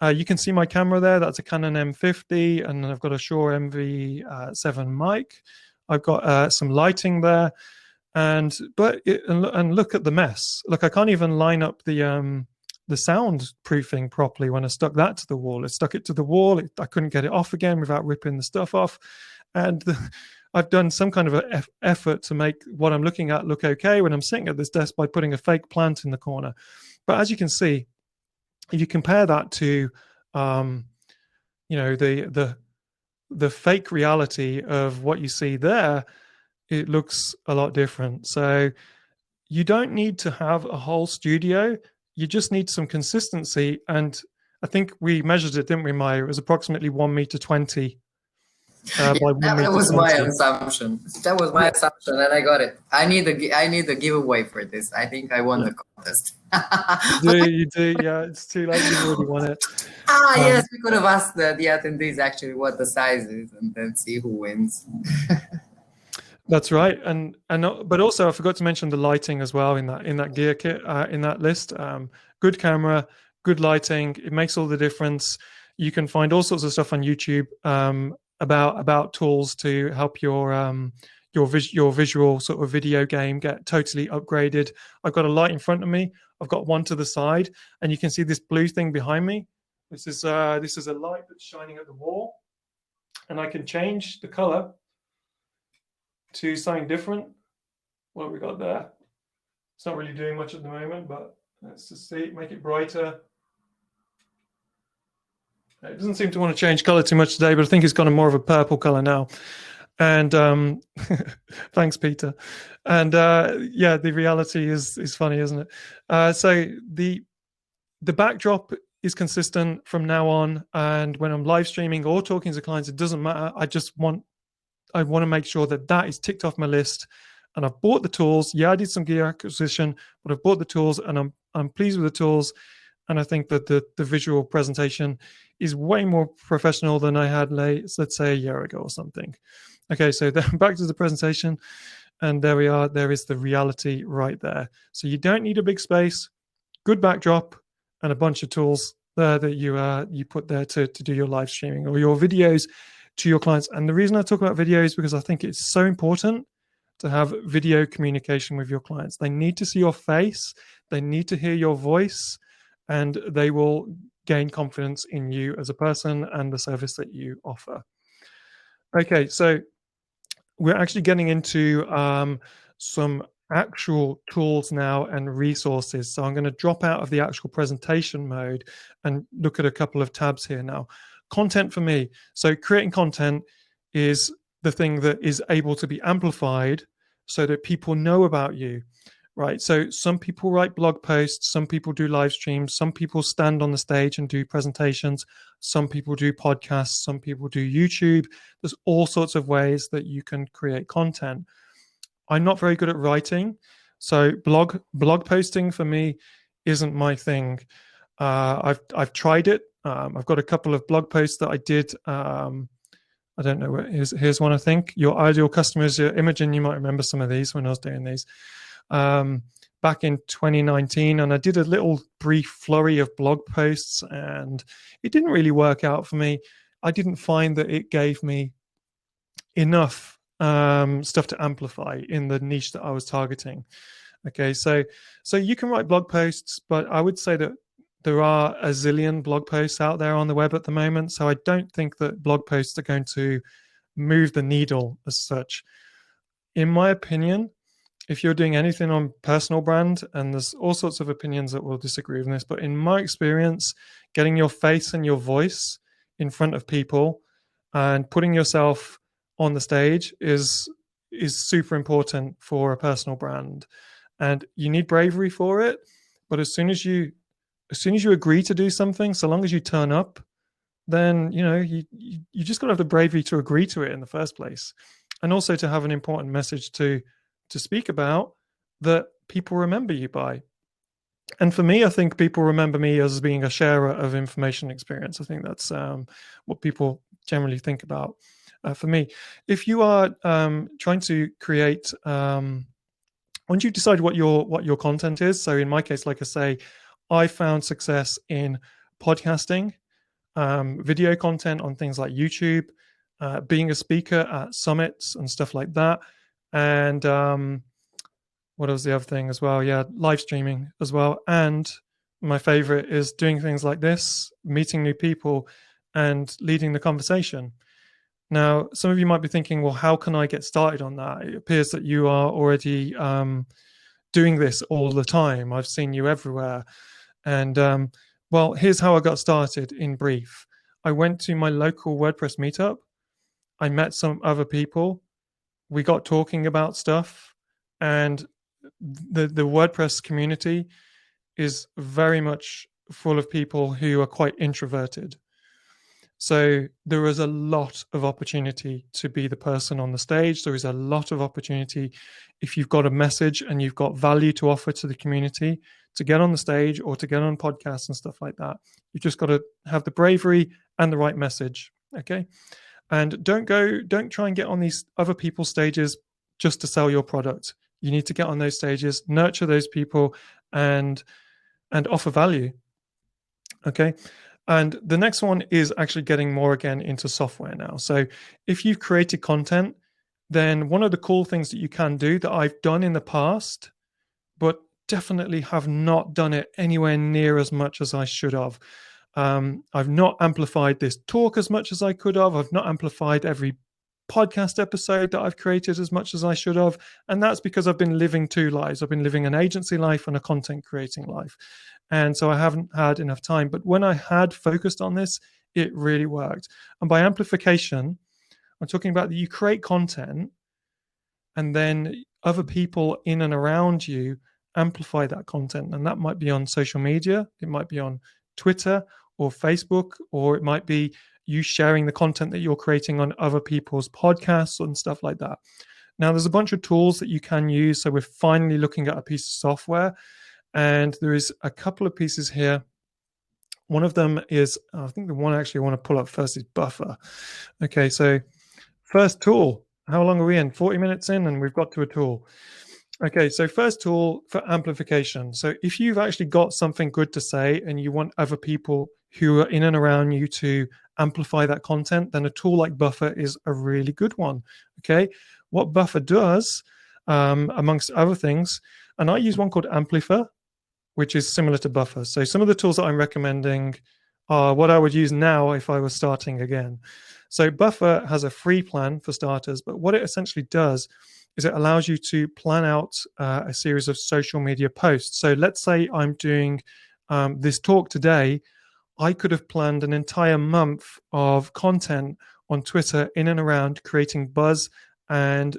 Speaker 2: You can see my camera there. That's a Canon M50, and I've got a Shure MV7 mic. I've got some lighting there, and look at the mess. Look, I can't even line up the soundproofing properly when I stuck that to the wall. I stuck it to the wall. I couldn't get it off again without ripping the stuff off, and I've done some kind of an effort to make what I'm looking at look okay when I'm sitting at this desk by putting a fake plant in the corner. But as you can see, if you compare that to, the fake reality of what you see there, it looks a lot different. So you don't need to have a whole studio. You just need some consistency. And I think we measured it, didn't we, Maya? It was approximately 1 meter 20
Speaker 1: Yeah,
Speaker 2: by 1
Speaker 1: that
Speaker 2: meter
Speaker 1: was my
Speaker 2: 20.
Speaker 1: assumption. That was my
Speaker 2: Yeah,
Speaker 1: assumption, and I got it. I need a giveaway for this. I think I won
Speaker 2: yeah.
Speaker 1: the contest.
Speaker 2: You do. Yeah, it's too late. You've already won it.
Speaker 1: Ah, yes,
Speaker 2: Um,
Speaker 1: we could have asked the attendees actually what the size is, and then see who wins.
Speaker 2: that's right. And but also I forgot to mention the lighting as well in that gear kit in that list. Good camera, good lighting. It makes all the difference. You can find all sorts of stuff on YouTube about tools to help your visual sort of video game get totally upgraded. I've got a light in front of me. I've got one to the side, and you can see this blue thing behind me. This is a light that's shining at the wall, and I can change the color to something different. What have we got there? It's not really doing much at the moment, but let's just see, make it brighter. It doesn't seem to want to change color too much today, but I think it's got a more of a purple color now. And thanks, Peter. And yeah, the reality is funny, isn't it? So the backdrop is consistent from now on, and when I'm live streaming or talking to clients, it doesn't matter. I want to make sure that that is ticked off my list, and I've bought the tools. Yeah, I did some gear acquisition, but I've bought the tools, and I'm pleased with the tools. And I think that the visual presentation is way more professional than I had, let's say, a year ago or something. Okay, so then back to the presentation, and there we are. There is the reality right there. So you don't need a big space, good backdrop, and a bunch of tools there that you put there to do your live streaming or your videos to your clients. And the reason I talk about video is because I think it's so important to have video communication with your clients. They need to see your face, they need to hear your voice, and they will gain confidence in you as a person and the service that you offer. Okay, so we're actually getting into some actual tools now and resources. So I'm going to drop out of the actual presentation mode and look at a couple of tabs here now. Content for me. So creating content is the thing that is able to be amplified so that people know about you, right? So some people write blog posts, some people do live streams, some people stand on the stage and do presentations, some people do podcasts, some people do YouTube. There's all sorts of ways that you can create content. I'm not very good at writing, so blog posting for me isn't my thing. I've tried it. I've got a couple of blog posts that I did. I don't know. Here's one. I think your ideal customer is your Imogen. You might remember some of these when I was doing these back in 2019, and I did a little brief flurry of blog posts, and it didn't really work out for me. I didn't find that it gave me enough stuff to amplify in the niche that I was targeting. Okay, so you can write blog posts, but I would say that there are a zillion blog posts out there on the web at the moment. So I don't think that blog posts are going to move the needle as such. In my opinion, if you're doing anything on personal brand, and there's all sorts of opinions that will disagree with this, but in my experience, getting your face and your voice in front of people and putting yourself on the stage is super important for a personal brand. And you need bravery for it, but as soon as you agree to do something, so long as you turn up, then you just got to have the bravery to agree to it in the first place, and also to have an important message to speak about that people remember you by. And for me, I think people remember me as being a sharer of information experience. I think that's what people generally think about. For me, if you are trying to create, once you decide what your content is, so in my case, like I say, I found success in podcasting, video content on things like YouTube, being a speaker at summits and stuff like that. And what was the other thing as well? Yeah, live streaming as well. And my favorite is doing things like this, meeting new people and leading the conversation. Now, some of you might be thinking, well, how can I get started on that? It appears that you are already doing this all the time. I've seen you everywhere. And well, here's how I got started in brief. I went to my local WordPress meetup. I met some other people. we got talking about stuff, and the WordPress community is very much full of people who are quite introverted. So there is a lot of opportunity to be the person on the stage. There is a lot of opportunity if you've got a message and you've got value to offer to the community to get on the stage or to get on podcasts and stuff like that. You've just got to have the bravery and the right message. Okay. And don't try and get on these other people's stages just to sell your product. You need to get on those stages, nurture those people, and offer value. Okay. And the next one is actually getting more again into software now. So if you've created content, then one of the cool things that you can do that I've done in the past, but definitely have not done it anywhere near as much as I should have. I've not amplified this talk as much as I could have. I've not amplified every podcast episode that I've created as much as I should have. And that's because I've been living two lives. I've been living an agency life and a content creating life. And so I haven't had enough time. But when I had focused on this, it really worked. And by amplification, I'm talking about that you create content and then other people in and around you amplify that content. And that might be on social media. It might be on Twitter or Facebook, or it might be you sharing the content that you're creating on other people's podcasts and stuff like that. Now, there's a bunch of tools that you can use. So we're finally looking at a piece of software, and there is a couple of pieces here. One of them is, I think the one I actually want to pull up first is Buffer. Okay, so first tool. How long are we in? 40 minutes in, and we've got to a tool. Okay, so first tool for amplification. So if you've actually got something good to say and you want other people who are in and around you to amplify that content, then a tool like Buffer is a really good one. Okay, what Buffer does, amongst other things, and I use one called Amplifier, which is similar to Buffer. So some of the tools that I'm recommending are what I would use now if I was starting again. So Buffer has a free plan for starters, but what it essentially does is it allows you to plan out a series of social media posts. So let's say I'm doing this talk today. I could have planned an entire month of content on Twitter in and around creating buzz and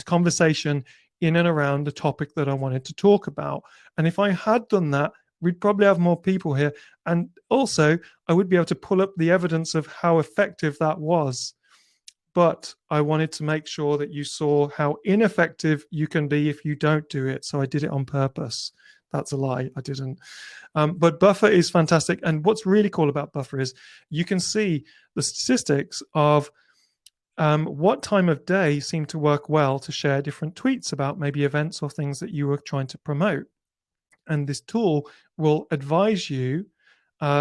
Speaker 2: conversation in and around the topic that I wanted to talk about. And if I had done that, we'd probably have more people here. And also, I would be able to pull up the evidence of how effective that was. But I wanted to make sure that you saw how ineffective you can be if you don't do it. So I did it on purpose. That's a lie. I didn't. But Buffer is fantastic. And what's really cool about Buffer is you can see the statistics of what time of day seemed to work well to share different tweets about maybe events or things that you were trying to promote. And this tool will advise you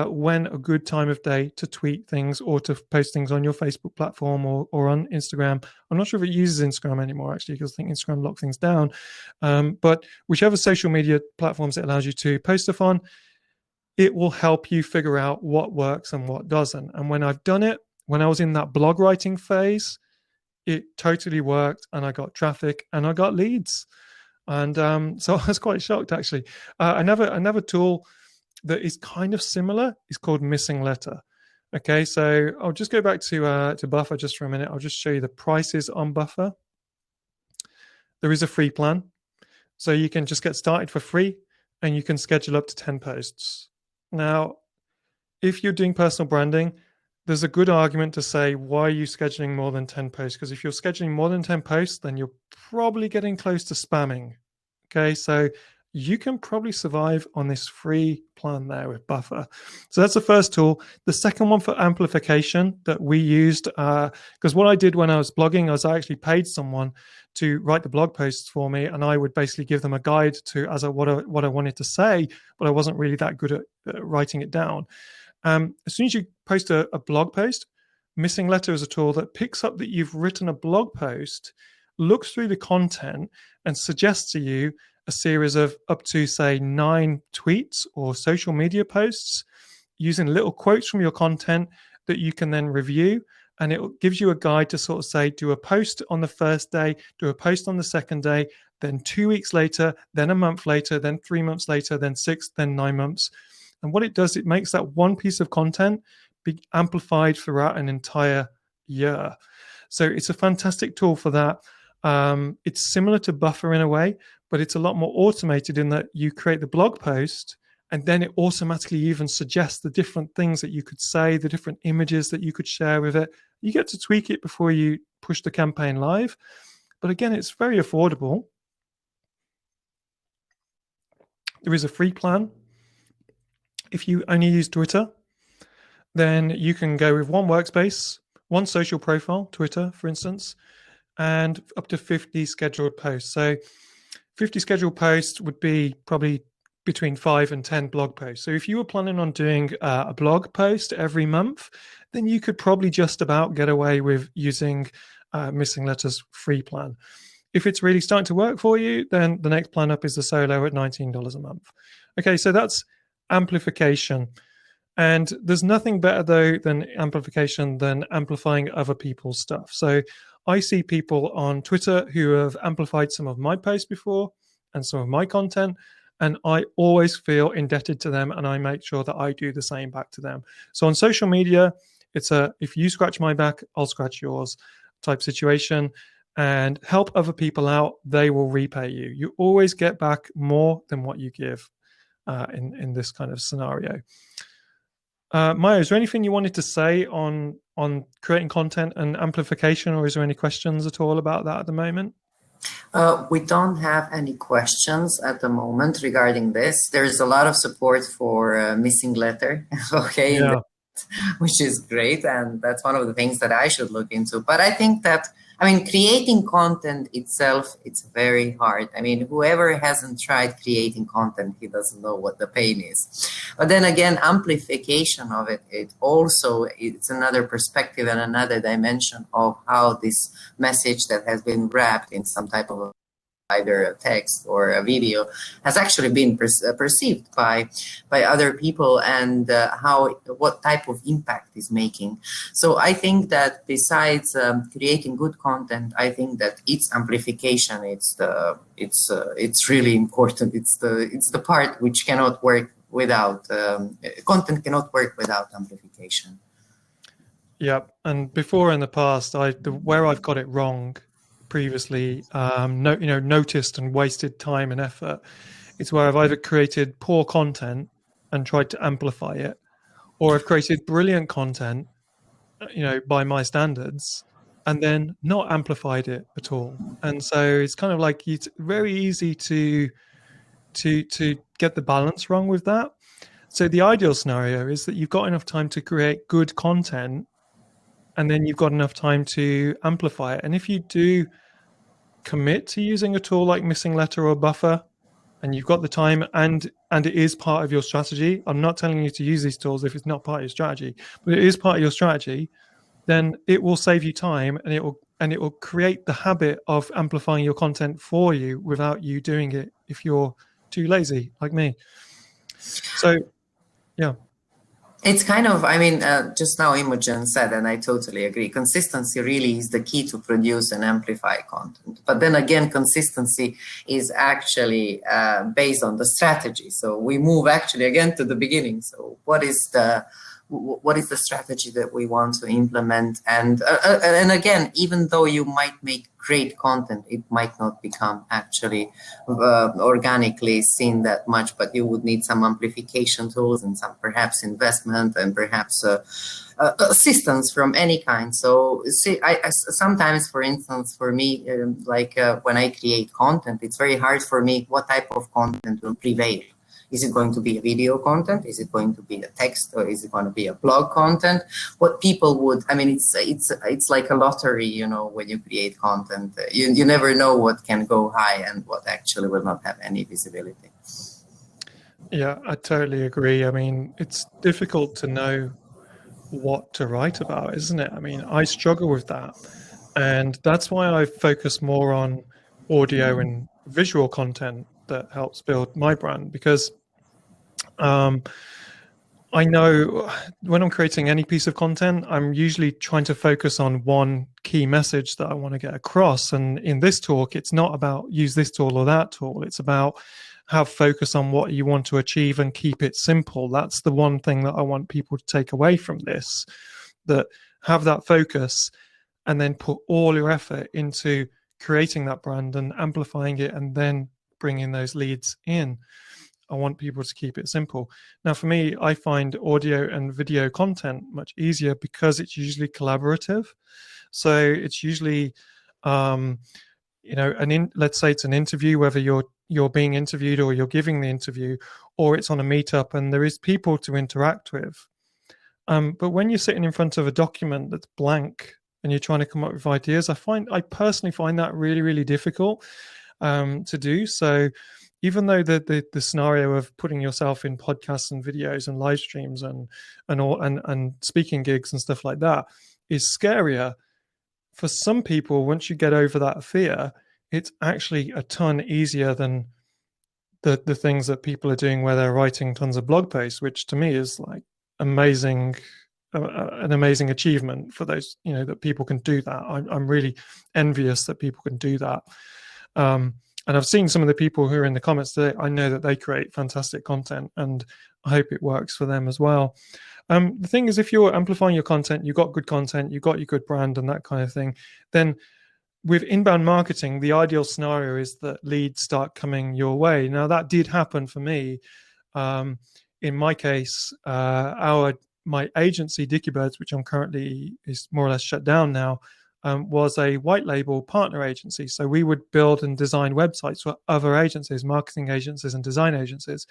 Speaker 2: when a good time of day to tweet things or to post things on your Facebook platform or on Instagram. I'm not sure if it uses Instagram anymore, actually, because I think Instagram locked things down. But whichever social media platforms it allows you to post stuff on, it will help you figure out what works and what doesn't. And when I've done it, when I was in that blog writing phase, it totally worked, and I got traffic and I got leads. And so I was quite shocked, actually. Another tool that is kind of similar is called Missing Letter. Okay, so I'll just go back to Buffer just for a minute. I'll just show you the prices on Buffer. There is a free plan, so you can just get started for free, and you can schedule up to 10 posts. Now, if you're doing personal branding, there's a good argument to say, why are you scheduling more than 10 posts? Because if you're scheduling more than 10 posts, then you're probably getting close to spamming. Okay, so you can probably survive on this free plan there with Buffer. So that's the first tool. The second one for amplification that we used, because what I did when I was blogging is I actually paid someone to write the blog posts for me, and I would basically give them a guide to what I wanted to say, but I wasn't really that good at writing it down. As soon as you post a blog post, Missing Letter is a tool that picks up that you've written a blog post, looks through the content, and suggests to you a series of up to, say, 9 tweets or social media posts using little quotes from your content that you can then review. And it gives you a guide to sort of say, do a post on the first day, do a post on the second day, then 2 weeks later, then a month later, then 3 months later, then 6, then 9 months. And what it does, it makes that one piece of content be amplified throughout an entire year. So it's a fantastic tool for that. It's similar to Buffer in a way, but it's a lot more automated in that you create the blog post and then it automatically even suggests the different things that you could say, the different images that you could share with it. You get to tweak it before you push the campaign live. But again, it's very affordable. There is a free plan. If you only use Twitter, then you can go with one workspace, one social profile, Twitter, for instance, and up to 50 scheduled posts. So 50 scheduled posts would be probably between 5 and 10 blog posts. So if you were planning on doing a blog post every month, then you could probably just about get away with using Missing Letters free plan. If it's really starting to work for you, then the next plan up is the solo at $19 a month. Okay, so that's amplification. And there's nothing better, though, than amplification than amplifying other people's stuff. So I see people on Twitter who have amplified some of my posts before and some of my content, and I always feel indebted to them, and I make sure that I do the same back to them. So on social media, it's a if you scratch my back, I'll scratch yours type situation, and help other people out, they will repay you. You always get back more than what you give in this kind of scenario. Maya, is there anything you wanted to say on creating content and amplification, or is there any questions at all about that at the moment?
Speaker 1: We don't have any questions at the moment regarding this. There's a lot of support for missing letter, okay,
Speaker 2: Yeah.
Speaker 1: which is great, and that's one of the things that I should look into. But I think that, I mean, creating content itself, it's very hard. I mean, whoever hasn't tried creating content, he doesn't know what the pain is. But then again, amplification of it, it's another perspective and another dimension of how this message that has been wrapped in some type of either a text or a video has actually been perceived by other people, and what type of impact is making. So I think that besides creating good content, I think that its amplification, it's really important. It's the part which cannot work without content cannot work without amplification.
Speaker 2: Yeah, and before in the past, where I've got it wrong previously, noticed and wasted time and effort, it's where I've either created poor content and tried to amplify it, or I've created brilliant content, by my standards, and then not amplified it at all. And so it's kind of like it's very easy to get the balance wrong with that. So the ideal scenario is that you've got enough time to create good content, and then you've got enough time to amplify it. And if you do commit to using a tool like Missing Letter or Buffer, and you've got the time, and it is part of your strategy, I'm not telling you to use these tools if it's not part of your strategy, but it is part of your strategy, then it will save you time, and it will create the habit of amplifying your content for you without you doing it if you're too lazy like me. So, yeah.
Speaker 1: It's kind of, I mean, just now Imogen said, and I totally agree, consistency really is the key to produce and amplify content. But then again, consistency is actually based on the strategy. So we move actually again to the beginning. So what is the strategy that we want to implement? And again, even though you might make great content, it might not become actually organically seen that much, but you would need some amplification tools and some perhaps investment and perhaps assistance from any kind. So see, I sometimes, for instance, for me, when I create content, it's very hard for me what type of content will prevail. Is it going to be a video content? Is it going to be a text, or is it going to be a blog content? What people would, I mean, it's like a lottery, when you create content, you never know what can go high and what actually will not have any visibility.
Speaker 2: Yeah, I totally agree. I mean, it's difficult to know what to write about, isn't it? I mean, I struggle with that. And that's why I focus more on audio and visual content that helps build my brand, because I know when I'm creating any piece of content, I'm usually trying to focus on one key message that I want to get across. And in this talk, it's not about use this tool or that tool. It's about have focus on what you want to achieve and keep it simple. That's the one thing that I want people to take away from this, that have that focus and then put all your effort into creating that brand and amplifying it and then bringing those leads in. I want people to keep it simple. Now, for me, I find audio and video content much easier because it's usually collaborative. So it's usually, let's say it's an interview, whether you're being interviewed or you're giving the interview, or it's on a meetup and there is people to interact with. But when you're sitting in front of a document that's blank and you're trying to come up with ideas, I personally find that really, really difficult to do. So even though the scenario of putting yourself in podcasts and videos and live streams and speaking gigs and stuff like that is scarier, for some people, once you get over that fear, it's actually a ton easier than the things that people are doing where they're writing tons of blog posts, which to me is like amazing, an amazing achievement for those, that people can do that. I'm really envious that people can do that. And I've seen some of the people who are in the comments today. I know that they create fantastic content, and I hope it works for them as well. The thing is, if you're amplifying your content, you've got good content, you've got your good brand and that kind of thing, then with inbound marketing, the ideal scenario is that leads start coming your way. Now, that did happen for me. In my case, my agency, Dicky Birds, which I'm currently is more or less shut down now, was a white label partner agency. So we would build and design websites for other agencies, marketing agencies and design agencies.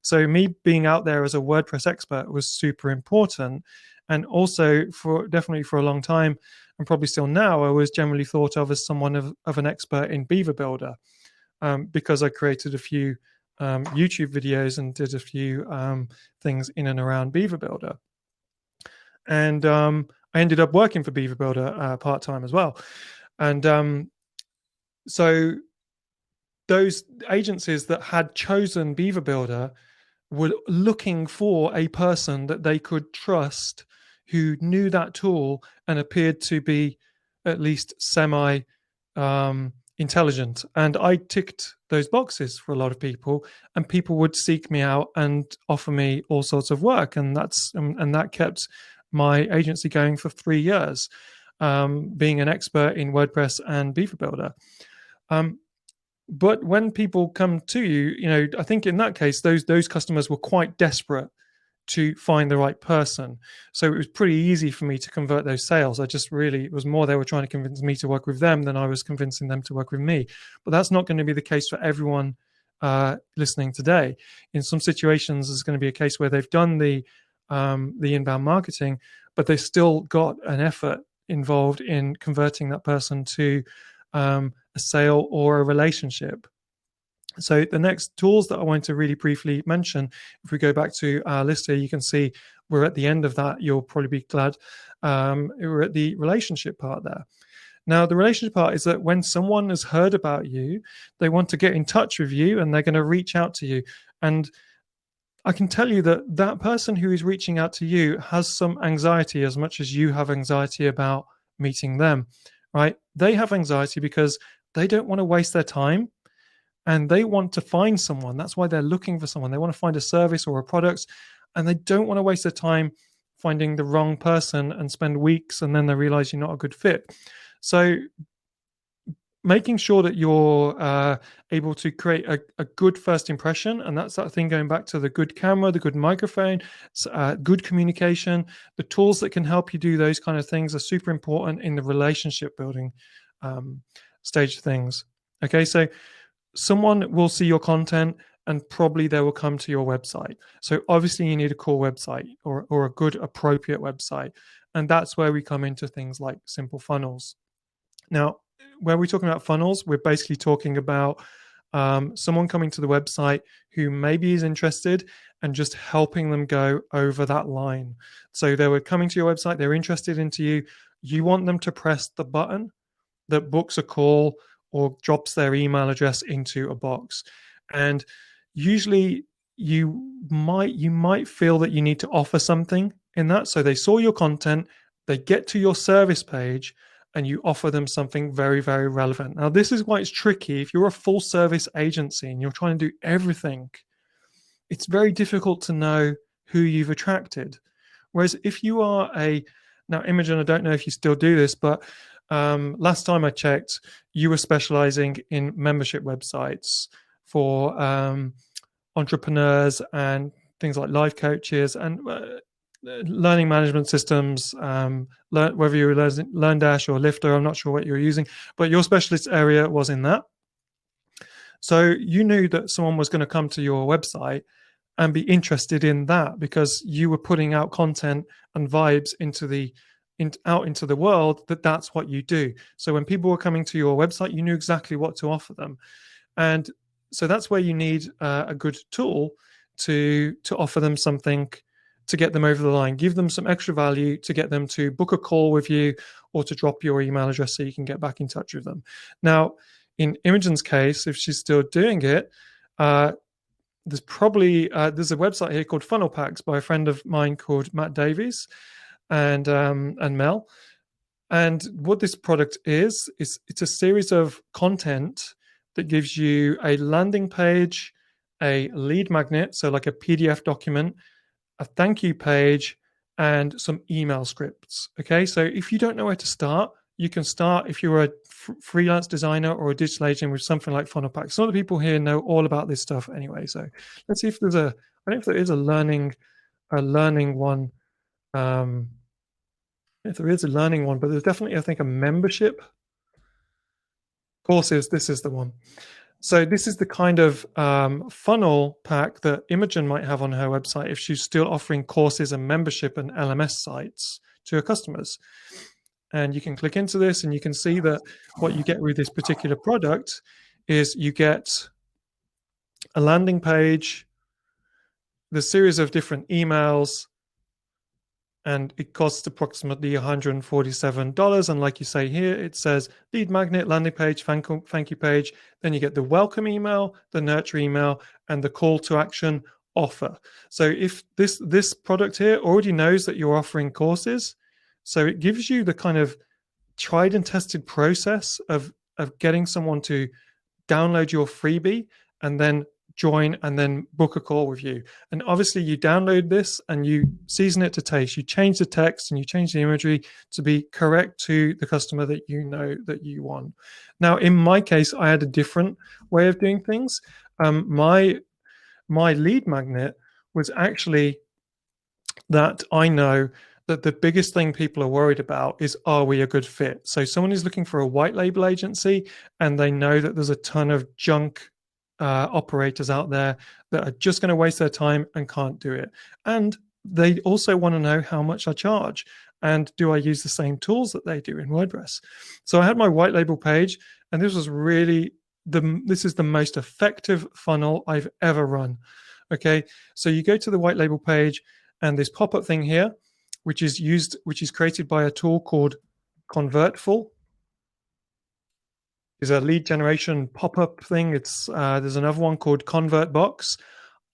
Speaker 2: So me being out there as a WordPress expert was super important. And also definitely for a long time, and probably still now, I was generally thought of as someone of an expert in Beaver Builder, because I created a few YouTube videos and did a few things in and around Beaver Builder. And I ended up working for Beaver Builder part-time as well. And so those agencies that had chosen Beaver Builder were looking for a person that they could trust who knew that tool and appeared to be at least semi intelligent. And I ticked those boxes for a lot of people, and people would seek me out and offer me all sorts of work. And that kept my agency going for 3 years, being an expert in WordPress and Beaver Builder. But when people come to you, I think in that case, those customers were quite desperate to find the right person. So it was pretty easy for me to convert those sales. It was more they were trying to convince me to work with them than I was convincing them to work with me. But that's not going to be the case for everyone listening today. In some situations, there's going to be a case where they've done the inbound marketing, but they've still got an effort involved in converting that person to a sale or a relationship. So the next tools that I want to really briefly mention, if we go back to our list here, you can see we're at the end of that. You'll probably be glad. We're at the relationship part there. Now, the relationship part is that when someone has heard about you, they want to get in touch with you and they're going to reach out to you. And I can tell you that that person who is reaching out to you has some anxiety as much as you have anxiety about meeting them, right? They have anxiety because they don't want to waste their time and they want to find someone. That's why they're looking for someone. They want to find a service or a product, and they don't want to waste their time finding the wrong person and spend weeks and then they realize you're not a good fit. So making sure that you're able to create a good first impression, and that's that thing going back to the good camera, the good microphone, good communication, the tools that can help you do those kind of things are super important in the relationship building stage of things. Okay, so someone will see your content and probably they will come to your website. So obviously you need a core website or a good appropriate website. And that's where we come into things like simple funnels. Now, when we're talking about funnels, we're basically talking about someone coming to the website who maybe is interested and just helping them go over that line. So they were coming to your website, they're interested into you. You want them to press the button that books a call or drops their email address into a box. And usually you might feel that you need to offer something in that. So they saw your content, they get to your service page, and you offer them something very, very relevant. Now, this is why it's tricky. If you're a full service agency and you're trying to do everything, it's very difficult to know who you've attracted. Whereas if you are now, Imogen, I don't know if you still do this, but last time I checked, you were specializing in membership websites for entrepreneurs and things like life coaches and learning management systems, whether you were LearnDash or Lifter, I'm not sure what you were using, but your specialist area was in that. So you knew that someone was going to come to your website and be interested in that because you were putting out content and vibes out into the world that's what you do. So when people were coming to your website, you knew exactly what to offer them. And so that's where you need a good tool to offer them something to get them over the line, give them some extra value to get them to book a call with you or to drop your email address so you can get back in touch with them. Now, in Imogen's case, if she's still doing it, there's probably there's a website here called Funnel Packs by a friend of mine called Matt Davies and Mel. And what this product is it's a series of content that gives you a landing page, a lead magnet, so like a PDF document, a thank you page, and some email scripts. Okay, so if you don't know where to start, you can start if you're a freelance designer or a digital agent with something like Funnel Packs. Some of the people here know all about this stuff anyway. So let's see if there's I don't know if there is a learning one. If there is a learning one, but there's definitely, I think, a membership. Courses, this is the one. So this is the kind of funnel pack that Imogen might have on her website if she's still offering courses and membership and LMS sites to her customers. And you can click into this and you can see that what you get with this particular product is you get a landing page, the series of different emails, and it costs approximately $147. And like you say here, it says lead magnet, landing page, thank you page. Then you get the welcome email, the nurture email, and the call to action offer. So if this product here already knows that you're offering courses, so it gives you the kind of tried and tested process of getting someone to download your freebie and then join and then book a call with you. And obviously you download this and you season it to taste. You change the text and you change the imagery to be correct to the customer that you know that you want. Now, in my case, I had a different way of doing things. My lead magnet was actually that I know that the biggest thing people are worried about is, are we a good fit? So someone is looking for a white label agency and they know that there's a ton of junk operators out there that are just going to waste their time and can't do it. And they also want to know how much I charge and do I use the same tools that they do in WordPress. So I had my white label page, and this was really this is the most effective funnel I've ever run. Okay, so you go to the white label page and this pop-up thing here, which is created by a tool called Convertful. Is a lead generation pop-up thing. It's there's another one called ConvertBox.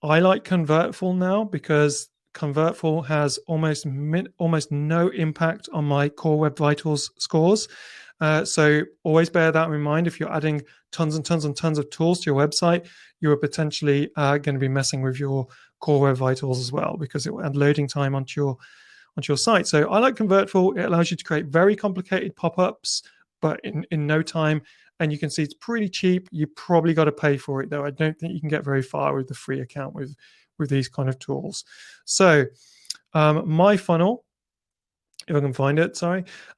Speaker 2: I like Convertful now because Convertful has almost no impact on my Core Web Vitals scores. So always bear that in mind. If you're adding tons and tons and tons of tools to your website, you are potentially going to be messing with your Core Web Vitals as well, because it will add loading time onto your site. So I like Convertful. It allows you to create very complicated pop-ups, but in no time. And you can see it's pretty cheap. You probably got to pay for it, though. I don't think you can get very far with the free account with these kind of tools. So my funnel, if I can find it,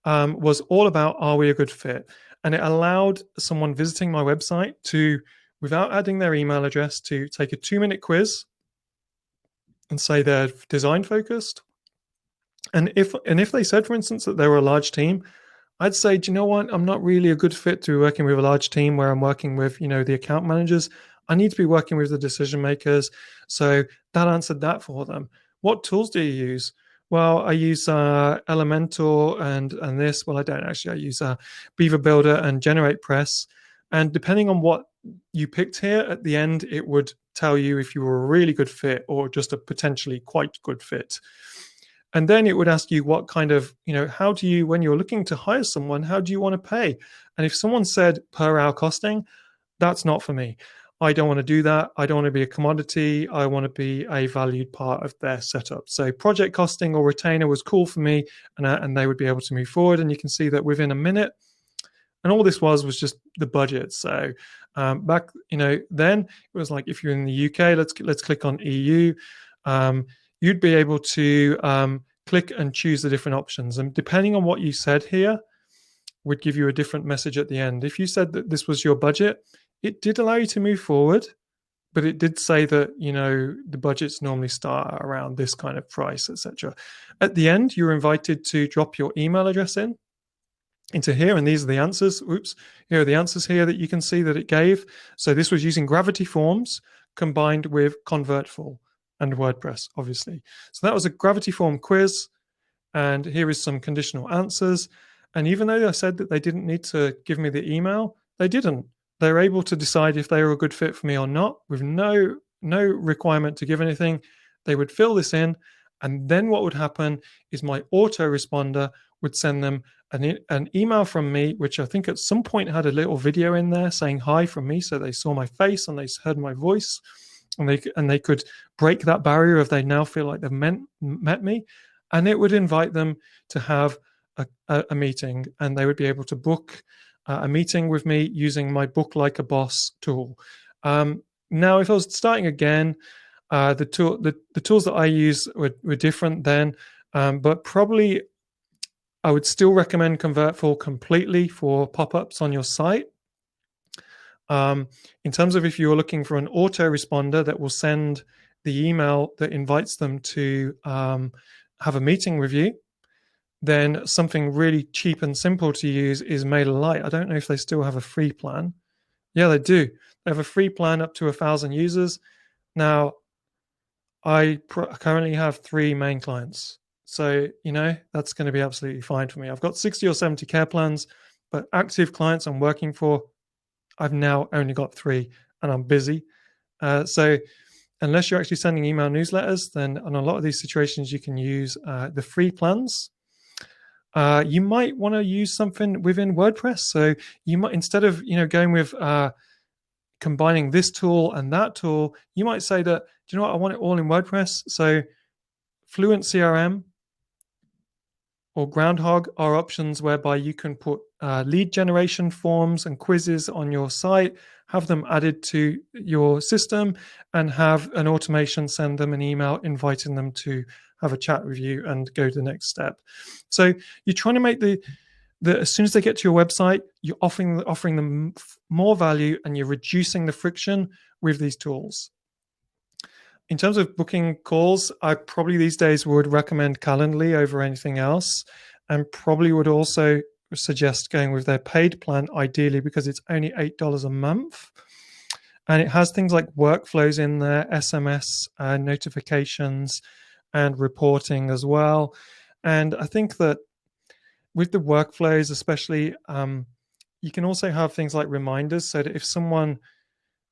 Speaker 2: was all about, are we a good fit? And it allowed someone visiting my website to, without adding their email address, to take a 2-minute quiz and say they're design focused. And if they said, for instance, that they were a large team, I'd say, do you know what? I'm not really a good fit to be working with a large team where I'm working with, the account managers. I need to be working with the decision makers. So that answered that for them. What tools do you use? Well, I use Elementor and this. Well, I don't actually. I use Beaver Builder and GeneratePress. And depending on what you picked here, at the end, it would tell you if you were a really good fit or just a potentially quite good fit. And then it would ask you what kind of, how do you, when you're looking to hire someone, how do you want to pay? And if someone said per hour costing, that's not for me. I don't want to do that. I don't want to be a commodity. I want to be a valued part of their setup. So project costing or retainer was cool for me, and they would be able to move forward. And you can see that within a minute, And all this was just the budget. So back, then it was like, if you're in the UK, let's click on EU. You'd be able to click and choose the different options. And depending on what you said here, would give you a different message at the end. If you said that this was your budget, it did allow you to move forward, but it did say that, the budgets normally start around this kind of price, etc. At the end, you're invited to drop your email address into here, and these are the answers. Oops, here are the answers here that you can see that it gave. So this was using Gravity Forms combined with Convertful and WordPress, obviously. So that was a Gravity Form quiz, and here is some conditional answers. And even though I said that they didn't need to give me the email, they didn't. They were able to decide if they were a good fit for me or not, with no requirement to give anything. They would fill this in, and then what would happen is my autoresponder would send them an email from me, which I think at some point had a little video in there saying hi from me, so they saw my face and they heard my voice, and they could break that barrier if they now feel like they've met me, and it would invite them to have a meeting, and they would be able to book a meeting with me using my Book Like a Boss tool. Now, if I was starting again, the tools that I use were different then, but probably I would still recommend Convertful completely for pop-ups on your site. In terms of if you're looking for an autoresponder that will send the email that invites them to have a meeting with you, then something really cheap and simple to use is MailerLite. I don't know if they still have a free plan. Yeah, they do. They have a free plan up to 1,000 users. Now, I currently have 3 main clients. So, that's going to be absolutely fine for me. I've got 60 or 70 care plans, but active clients I'm working for, I've now only got 3, and I'm busy. So unless you're actually sending email newsletters, then on a lot of these situations, you can use the free plans. You might want to use something within WordPress. So you might, instead of going with combining this tool and that tool, you might say that, do you know what, I want it all in WordPress. So Fluent CRM or Groundhog are options whereby you can put lead generation forms and quizzes on your site, have them added to your system, and have an automation send them an email inviting them to have a chat with you and go to the next step. So you're trying to make the as soon as they get to your website, you're offering them more value, and you're reducing the friction with these tools. In terms of booking calls, I probably these days would recommend Calendly over anything else, and probably would also suggest going with their paid plan, ideally, because it's only $8 a month. And it has things like workflows in there, SMS notifications, and reporting as well. And I think that with the workflows, especially, you can also have things like reminders, so that if someone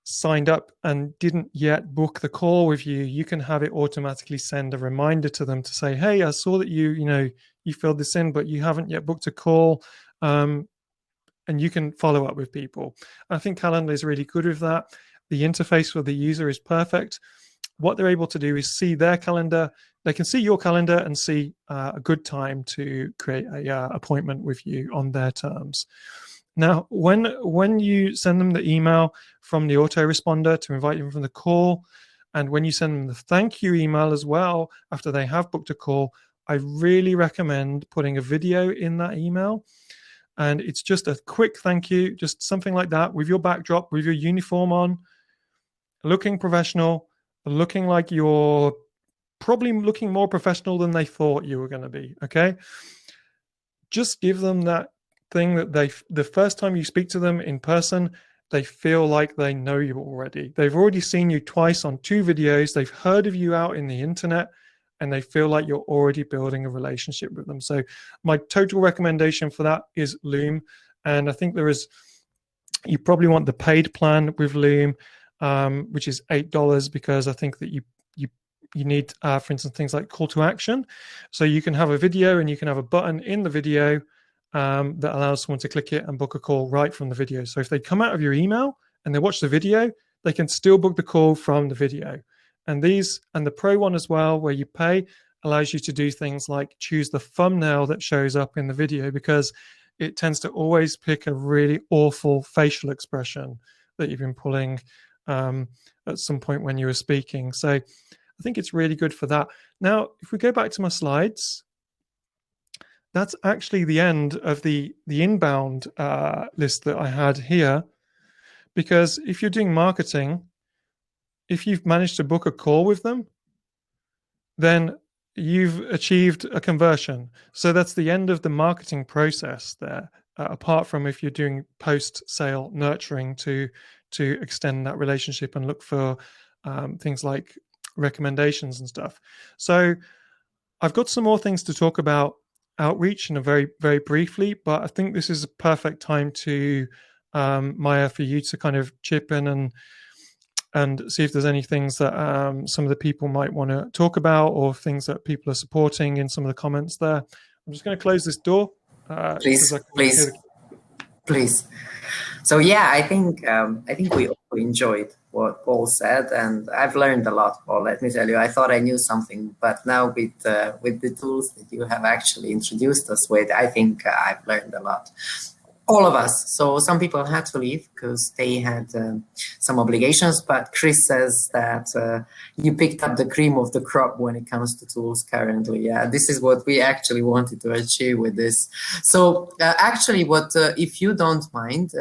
Speaker 2: signed up and didn't yet book the call with you, you can have it automatically send a reminder to them to say, hey, I saw that you filled this in, but you haven't yet booked a call. And you can follow up with people. I think Calendly is really good with that. The interface for the user is perfect. What they're able to do is see their calendar. They can see your calendar and see a good time to create a appointment with you on their terms. Now, when you send them the email from the autoresponder to invite them from the call, and when you send them the thank you email as well after they have booked a call, I really recommend putting a video in that email. And it's just a quick thank you, just something like that, with your backdrop, with your uniform on, looking professional, looking like you're probably looking more professional than they thought you were going to be, okay? Just give them that thing that the first time you speak to them in person, they feel like they know you already. They've already seen you twice on 2 videos. They've heard of you out in the internet, and they feel like you're already building a relationship with them. So my total recommendation for that is Loom. And I think you probably want the paid plan with Loom, which is $8, because I think that you need, for instance, things like call to action. So you can have a video, and you can have a button in the video that allows someone to click it and book a call right from the video. So if they come out of your email and they watch the video, they can still book the call from the video. And the Pro one as well, where you pay, allows you to do things like choose the thumbnail that shows up in the video, because it tends to always pick a really awful facial expression that you've been pulling at some point when you were speaking. So I think it's really good for that. Now, if we go back to my slides, that's actually the end of the inbound list that I had here. Because if you're doing marketing, if you've managed to book a call with them, then you've achieved a conversion. So that's the end of the marketing process there, apart from if you're doing post-sale nurturing to extend that relationship and look for things like recommendations and stuff. So I've got some more things to talk about outreach in a very, very briefly, but I think this is a perfect time to, Maya, for you to kind of chip in and see if there's any things that some of the people might want to talk about, or things that people are supporting in some of the comments there. I'm just going to close this door.
Speaker 1: Please. So yeah, I think we all enjoyed what Paul said, and I've learned a lot, Paul. Let me tell you, I thought I knew something, but now with the tools that you have actually introduced us with, I think I've learned a lot. All of us. So some people had to leave because they had some obligations, but Chris says that you picked up the cream of the crop when it comes to tools currently. Yeah, this is what we actually wanted to achieve with this. So actually if you don't mind,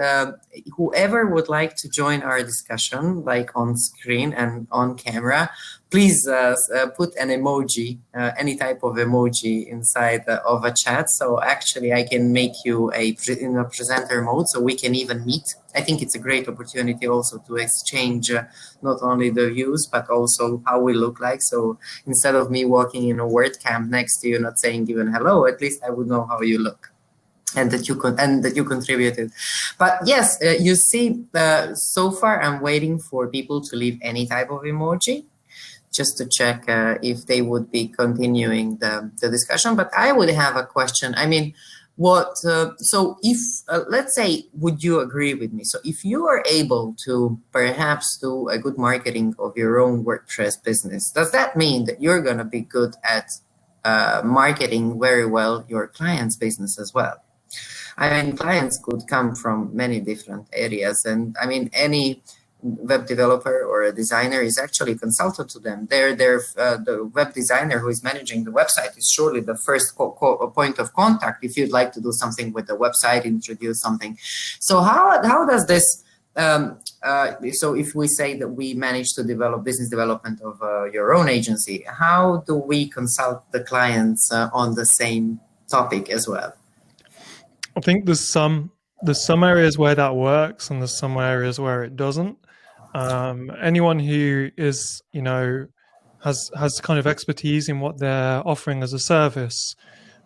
Speaker 1: whoever would like to join our discussion, like on screen and on camera, please put an emoji, any type of emoji inside of a chat. So actually I can make you in a presenter mode so we can even meet. I think it's a great opportunity also to exchange not only the views, but also how we look like. So instead of me walking in a WordCamp next to you, not saying even hello, at least I would know how you look. And that you contributed. But yes, you see, so far I'm waiting for people to leave any type of emoji, just to check if they would be continuing the discussion. But I would have a question. I mean, so if, let's say, would you agree with me? So if you are able to perhaps do a good marketing of your own WordPress business, does that mean that you're going to be good at marketing very well your client's business as well? I mean, clients could come from many different areas, and I mean, any web developer or a designer is actually a consultant to them. The web designer who is managing the website is surely the first point of contact if you'd like to do something with the website, introduce something. So how does this, so if we say that we manage to develop business development of your own agency, how do we consult the clients on the same topic as well?
Speaker 2: I think there's some areas where that works, and there's some areas where it doesn't. Anyone who is, has kind of expertise in what they're offering as a service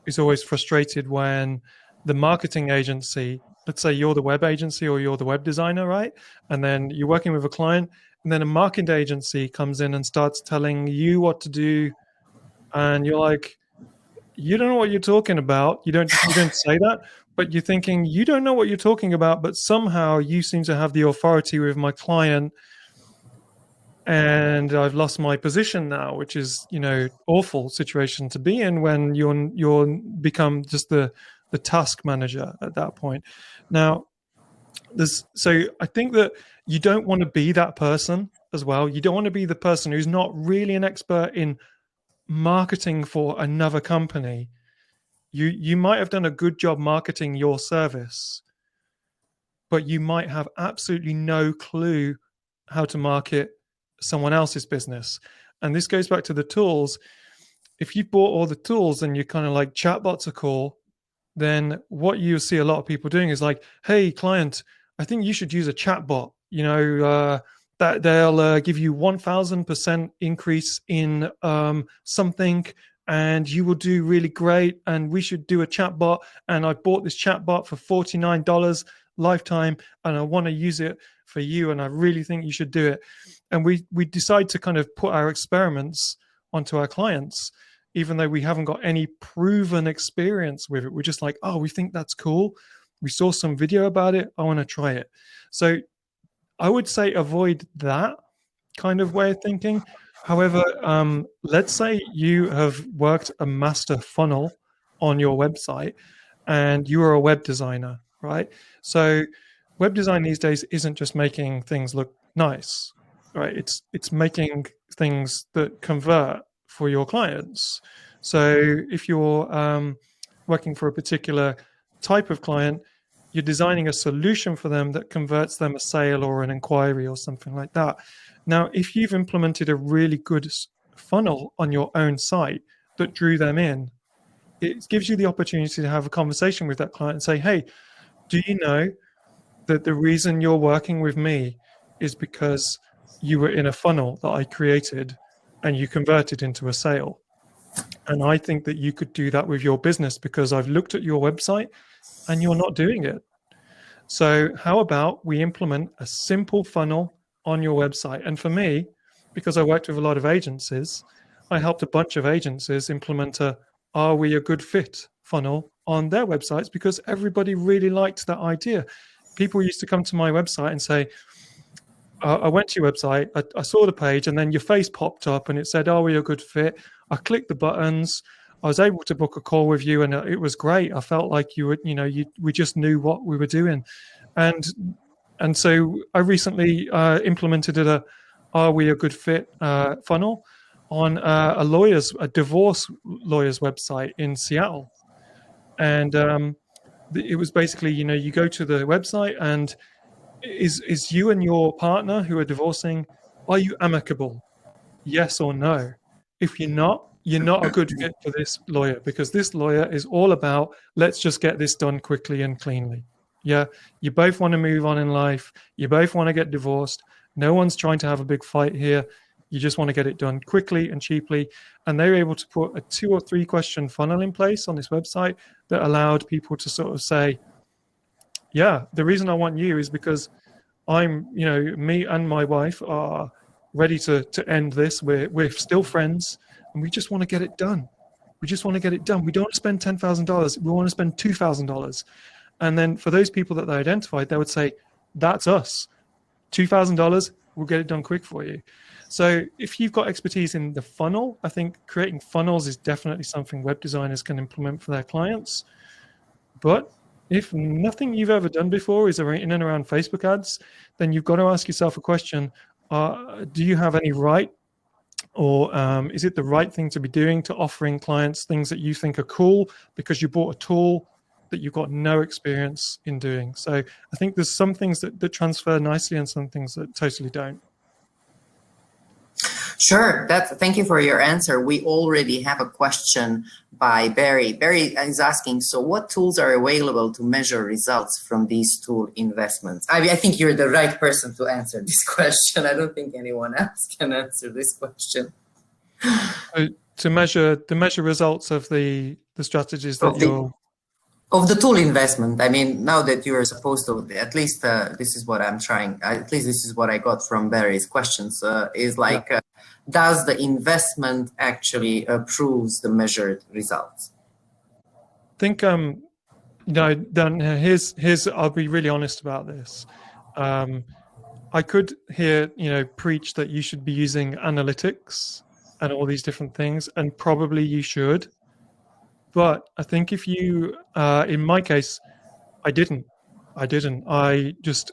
Speaker 2: is always frustrated when the marketing agency, let's say you're the web agency or you're the web designer, right? And then you're working with a client, and then a marketing agency comes in and starts telling you what to do, and you're like, you don't know what you're talking about. You don't say that, but you're thinking you don't know what you're talking about, but somehow you seem to have the authority with my client, and I've lost my position now, which is, awful situation to be in when you're become just the task manager at that point. Now, so I think that you don't want to be that person as well. You don't want to be the person who's not really an expert in marketing for another company. You might have done a good job marketing your service, but you might have absolutely no clue how to market someone else's business. And this goes back to the tools. If you bought all the tools and you're kind of like chatbots are cool, then what you see a lot of people doing is like, hey, client, I think you should use a chatbot. That they'll give you 1,000% increase in something, and you will do really great. And we should do a chatbot. And I bought this chatbot for $49 lifetime, and I want to use it for you. And I really think you should do it. And we decide to kind of put our experiments onto our clients, even though we haven't got any proven experience with it. We're just like, oh, we think that's cool. We saw some video about it. I want to try it. So I would say avoid that kind of way of thinking. However, let's say you have worked a master funnel on your website, and you are a web designer, right? So web design these days isn't just making things look nice, right? It's making things that convert for your clients. So if you're working for a particular type of client, you're designing a solution for them that converts them a sale or an inquiry or something like that. Now, if you've implemented a really good funnel on your own site that drew them in, it gives you the opportunity to have a conversation with that client and say, hey, do you know that the reason you're working with me is because you were in a funnel that I created and you converted into a sale? And I think that you could do that with your business because I've looked at your website and you're not doing it. So how about we implement a simple funnel on your website? And for me, because I worked with a lot of agencies, I helped a bunch of agencies implement a "Are we a good fit?" funnel on their websites because everybody really liked that idea. People used to come to my website and say, I went to your website, I saw the page, and then your face popped up and it said, "Are we a good fit?" I clicked the buttons. I was able to book a call with you, and it was great. I felt like you were, we just knew what we were doing, and so I recently implemented a "Are we a good fit?" Funnel on a divorce lawyer's website in Seattle, and it was basically, you go to the website and is you and your partner who are divorcing, are you amicable? Yes or no? If you're not a good fit for this lawyer because this lawyer is all about, let's just get this done quickly and cleanly. Yeah, you both want to move on in life. You both want to get divorced. No one's trying to have a big fight here. You just want to get it done quickly and cheaply. And they were able to put a 2 or 3 question funnel in place on this website that allowed people to sort of say, yeah, the reason I want you is because me and my wife are ready to end this. We're still friends and we just want to get it done. We just want to get it done. We don't want to spend $10,000. We want to spend $2,000. And then for those people that they identified, they would say, that's us. $2,000, we'll get it done quick for you. So if you've got expertise in the funnel, I think creating funnels is definitely something web designers can implement for their clients. But if nothing you've ever done before is in and around Facebook ads, then you've got to ask yourself a question. Do you have any right, or is it the right thing to be doing to offering clients things that you think are cool because you bought a tool that you've got no experience in doing? So I think there's some things that transfer nicely and some things that totally don't.
Speaker 1: Sure. Thank you for your answer. We already have a question by Barry. Barry is asking, so what tools are available to measure results from these tool investments? I think you're the right person to answer this question. I don't think anyone else can answer this question.
Speaker 2: To measure results of the strategies that you're...
Speaker 1: Of the tool investment. I mean, now that you're supposed to, at least this is what I'm trying, at least this is what I got from Barry's questions, is like, yeah. Does the investment actually proves the measured results?
Speaker 2: I think, Dan, here's, I'll be really honest about this. I could hear, preach that you should be using analytics and all these different things, and probably you should. But I think if you, in my case, I didn't. I just,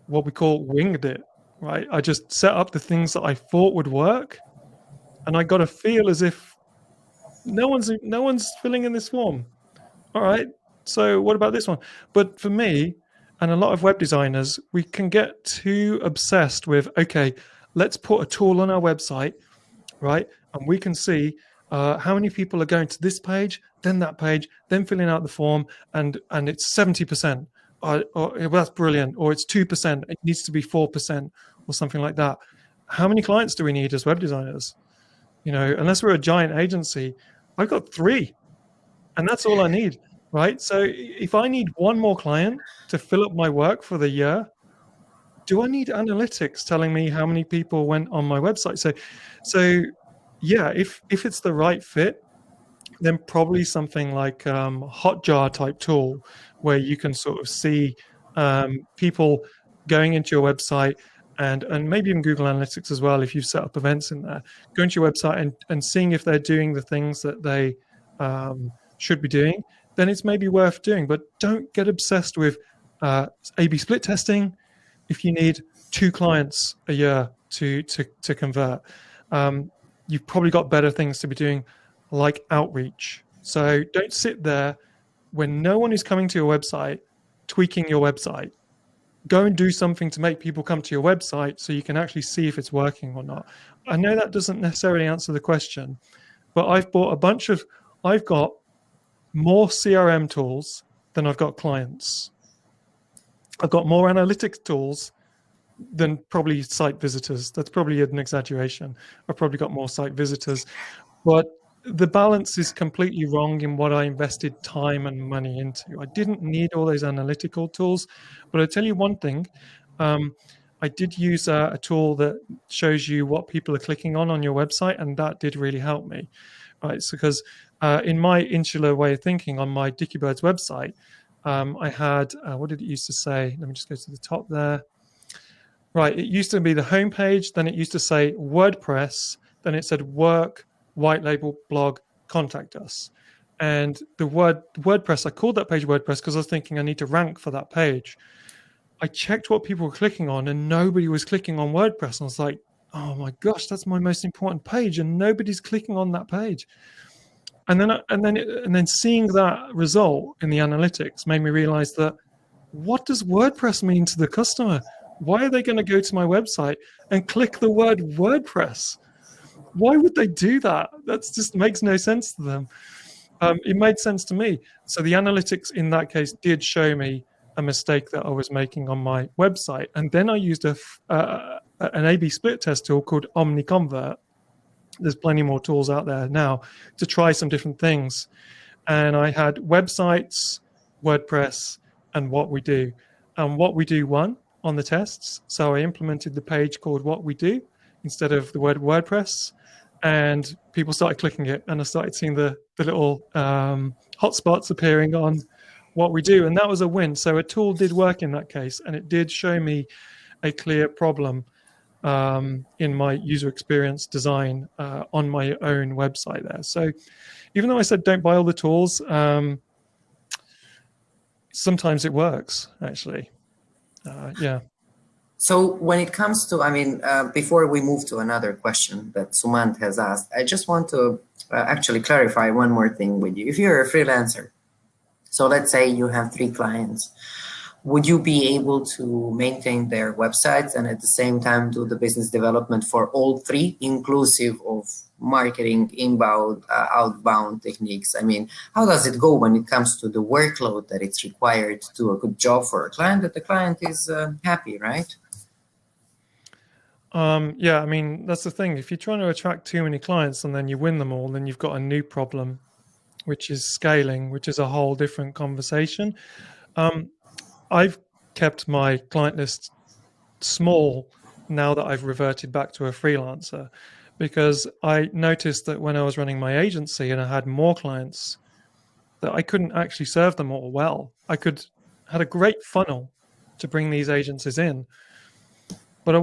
Speaker 2: what we call winged it, right? I just set up the things that I thought would work, and I got a feel as if no one's filling in this form. All right, so what about this one? But for me, and a lot of web designers, we can get too obsessed with, okay, let's put a tool on our website, right? And we can see how many people are going to this page, then that page, then filling out the form, and it's 70%. Or well, that's brilliant. Or it's 2%. It needs to be 4%, or something like that. How many clients do we need as web designers? Unless we're a giant agency, I've got 3, and that's all I need, right? So if I need 1 more client to fill up my work for the year, do I need analytics telling me how many people went on my website? So yeah, if it's the right fit, then probably something like Hotjar type tool, where you can sort of see people going into your website, and maybe even Google Analytics as well, if you've set up events in there, going to your website and seeing if they're doing the things that they should be doing, then it's maybe worth doing. But don't get obsessed with A/B split testing if you need 2 clients a year to convert. You've probably got better things to be doing, like outreach. So don't sit there when no one is coming to your website, tweaking your website. Go and do something to make people come to your website so you can actually see if it's working or not. I know that doesn't necessarily answer the question, but I've got more CRM tools than I've got clients. I've got more analytics tools than probably site visitors. That's probably an exaggeration. I've probably got more site visitors, but the balance is completely wrong in what I invested time and money into. I didn't need all those analytical tools, but I'll tell you one thing. I did use a tool that shows you what people are clicking on your website, and that did really help me. Right, so because in my insular way of thinking on my Dickiebird's website, I had, what did it used to say? Let me just go to the top there. Right, it used to be the homepage, then it used to say WordPress, then it said work, white label, blog, contact us. And the word WordPress, I called that page WordPress because I was thinking I need to rank for that page. I checked what people were clicking on and nobody was clicking on WordPress. And I was like, oh my gosh, that's my most important page and nobody's clicking on that page. And then seeing that result in the analytics made me realize that, what does WordPress mean to the customer? Why are they going to go to my website and click the word WordPress? Why would they do that? That just makes no sense to them. It made sense to me. So the analytics in that case did show me a mistake that I was making on my website. And then I used an A/B split test tool called OmniConvert. There's plenty more tools out there now to try some different things. And I had websites, WordPress, and What We Do. And What We Do won on the tests. So I implemented the page called What We Do instead of the word WordPress. And people started clicking it. And I started seeing the little hotspots appearing on What We Do. And that was a win. So a tool did work in that case. And it did show me a clear problem in my user experience design on my own website there. So even though I said don't buy all the tools, sometimes it works, actually. Yeah.
Speaker 1: So when it comes to, before we move to another question that Sumant has asked, I just want to actually clarify one more thing with you. If you're a freelancer, so let's say you have 3 clients, would you be able to maintain their websites and at the same time do the business development for all 3, inclusive of marketing, inbound, outbound techniques? I mean, how does it go when it comes to the workload that it's required to do a good job for a client, that the client is happy, right?
Speaker 2: Yeah, I mean, that's the thing. If you're trying to attract too many clients and then you win them all, then you've got a new problem, which is scaling, which is a whole different conversation. I've kept my client list small now that I've reverted back to a freelancer, because I noticed that when I was running my agency and I had more clients, that I couldn't actually serve them all well. Had a great funnel to bring these agencies in, but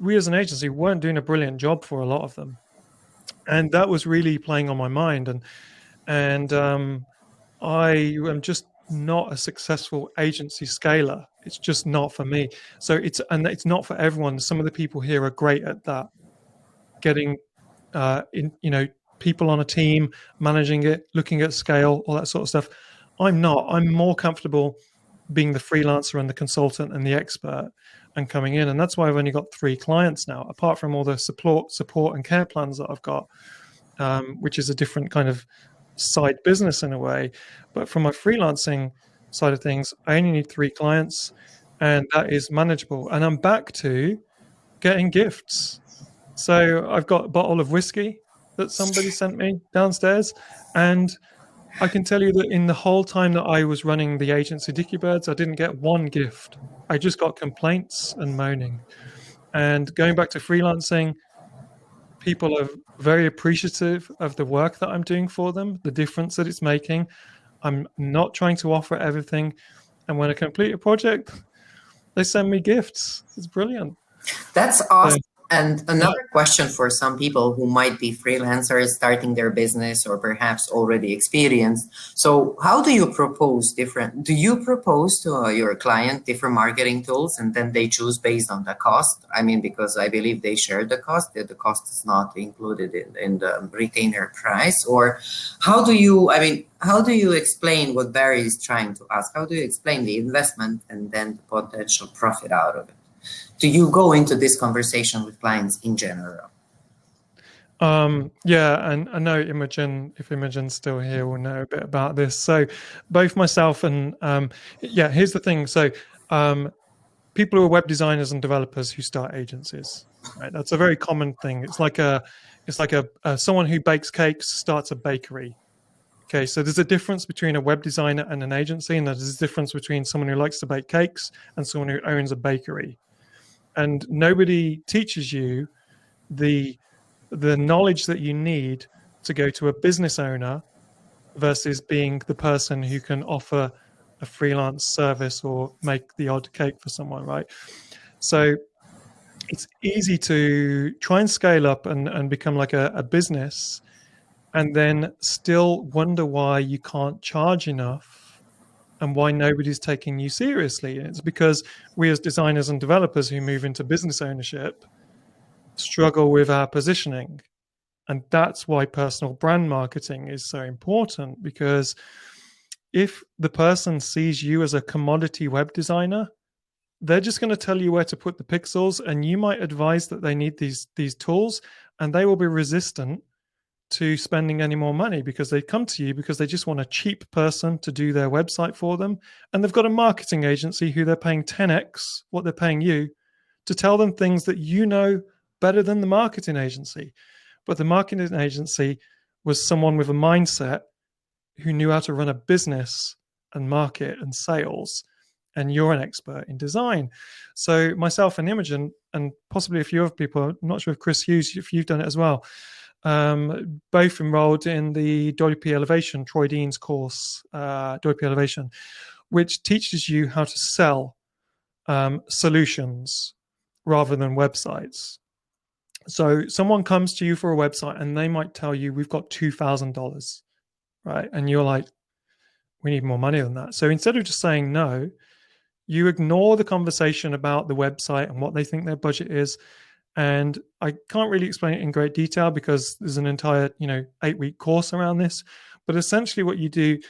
Speaker 2: we as an agency weren't doing a brilliant job for a lot of them. And that was really playing on my mind. And I am just not a successful agency scaler. It's just not for me. So it's not for everyone. Some of the people here are great at that, getting people on a team, managing it, looking at scale, all that sort of stuff. I'm not. I'm more comfortable being the freelancer and the consultant and the expert and coming in. And that's why I've only got 3 clients now, apart from all the support and care plans that I've got, which is a different kind of side business in a way. But from my freelancing side of things, I only need 3 clients and that is manageable. And I'm back to getting gifts. So I've got a bottle of whiskey that somebody sent me downstairs. And I can tell you that in the whole time that I was running the agency Dickiebirds, I didn't get one gift. I just got complaints and moaning. And going back to freelancing, people are very appreciative of the work that I'm doing for them, the difference that it's making. I'm not trying to offer everything. And when I complete a project, they send me gifts. It's brilliant.
Speaker 1: That's awesome. And another question for some people who might be freelancers starting their business or perhaps already experienced. So how do you propose to your client different marketing tools and then they choose based on the cost? I mean, because I believe they share the cost, that the cost is not included in the retainer price. Or how do you explain what Barry is trying to ask? How do you explain the investment and then the potential profit out of it? Do you go into this conversation with clients in general?
Speaker 2: Yeah, and I know Imogen, if Imogen's still here, will know a bit about this. So both myself and yeah, here's the thing. So people who are web designers and developers who start agencies, right? That's a very common thing. It's like a someone who bakes cakes starts a bakery. Okay, so there's a difference between a web designer and an agency, and there's a difference between someone who likes to bake cakes and someone who owns a bakery. And nobody teaches you the knowledge that you need to go to a business owner versus being the person who can offer a freelance service or make the odd cake for someone, right? So it's easy to try and scale up and become like a business and then still wonder why you can't charge enough and why nobody's taking you seriously. And it's because we as designers and developers who move into business ownership struggle with our positioning. And that's why personal brand marketing is so important, because if the person sees you as a commodity web designer, they're just going to tell you where to put the pixels, and you might advise that they need these tools, and they will be resistant to spending any more money because they come to you because they just want a cheap person to do their website for them, and they've got a marketing agency who they're paying 10x what they're paying you to tell them things that you know better than the marketing agency. But the marketing agency was someone with a mindset who knew how to run a business and market and sales. And you're an expert in design. So myself and Imogen, and possibly a few other people, I'm not sure if Chris Hughes, if you've done it as well, both enrolled in the WP Elevation, Troy Dean's course, WP Elevation, which teaches you how to sell solutions rather than websites. So someone comes to you for a website and they might tell you, we've got $2,000, right? And you're like, we need more money than that. So instead of just saying no, you ignore the conversation about the website and what they think their budget is. And I can't really explain it in great detail because there's an entire, 8-week course around this. But essentially what you do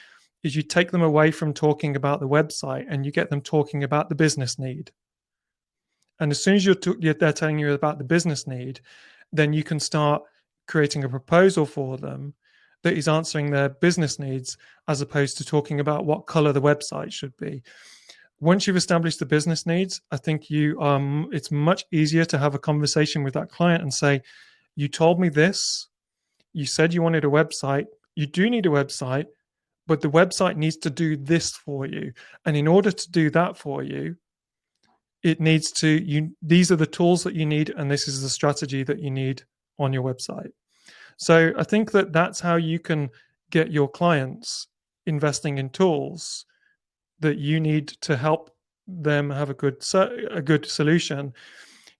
Speaker 2: is you take them away from talking about the website and you get them talking about the business need. And as soon as they're telling you about the business need, then you can start creating a proposal for them that is answering their business needs, as opposed to talking about what color the website should be. Once you've established the business needs, I think it's much easier to have a conversation with that client and say, you told me this, you said you wanted a website, you do need a website, but the website needs to do this for you. And in order to do that for you, it needs to, these are the tools that you need, and this is the strategy that you need on your website. So I think that that's how you can get your clients investing in tools that you need to help them have a good solution,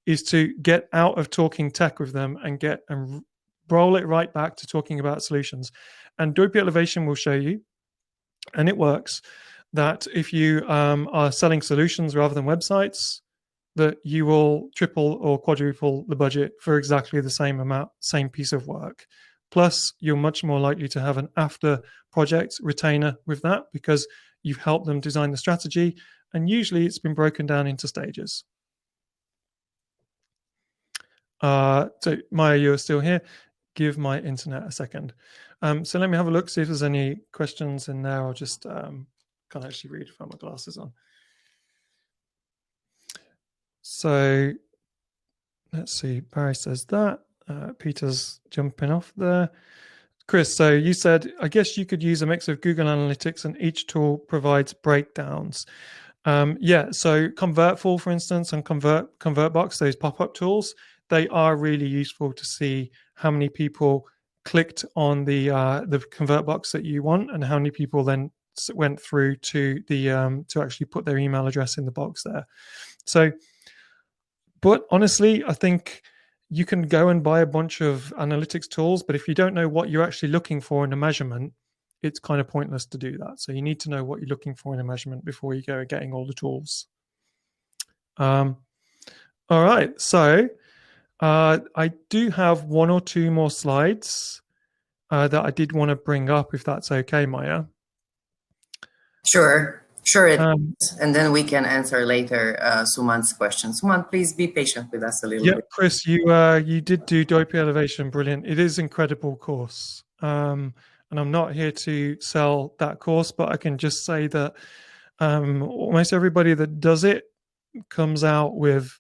Speaker 2: is to get out of talking tech with them and roll it right back to talking about solutions. And WP Elevation will show you, and it works, that if you are selling solutions rather than websites, that you will triple or quadruple the budget for exactly the same piece of work. Plus, you're much more likely to have an after project retainer with that because you've helped them design the strategy, and usually it's been broken down into stages. So Maya, you're still here. Give my internet a second. So let me have a look, see if there's any questions in there. I'll just can't actually read without my glasses on. So let's see. Barry says that. Peter's jumping off there. Chris, so you said, I guess you could use a mix of Google Analytics and each tool provides breakdowns. Yeah, so Convertful, for instance, and ConvertBox, those pop-up tools, they are really useful to see how many people clicked on the ConvertBox that you want and how many people then went through to the to actually put their email address in the box there. So, but honestly, I think you can go and buy a bunch of analytics tools, but if you don't know what you're actually looking for in a measurement, it's kind of pointless to do that. So you need to know what you're looking for in a measurement before you go getting all the tools. All right, so I do have one or two more slides that I did want to bring up, if that's okay, Maya.
Speaker 1: Sure, and then we can answer later Suman's questions. Suman, please be patient with us a little bit.
Speaker 2: Chris, you did do WP Elevation, brilliant. It is an incredible course, and I'm not here to sell that course, but I can just say that almost everybody that does it comes out with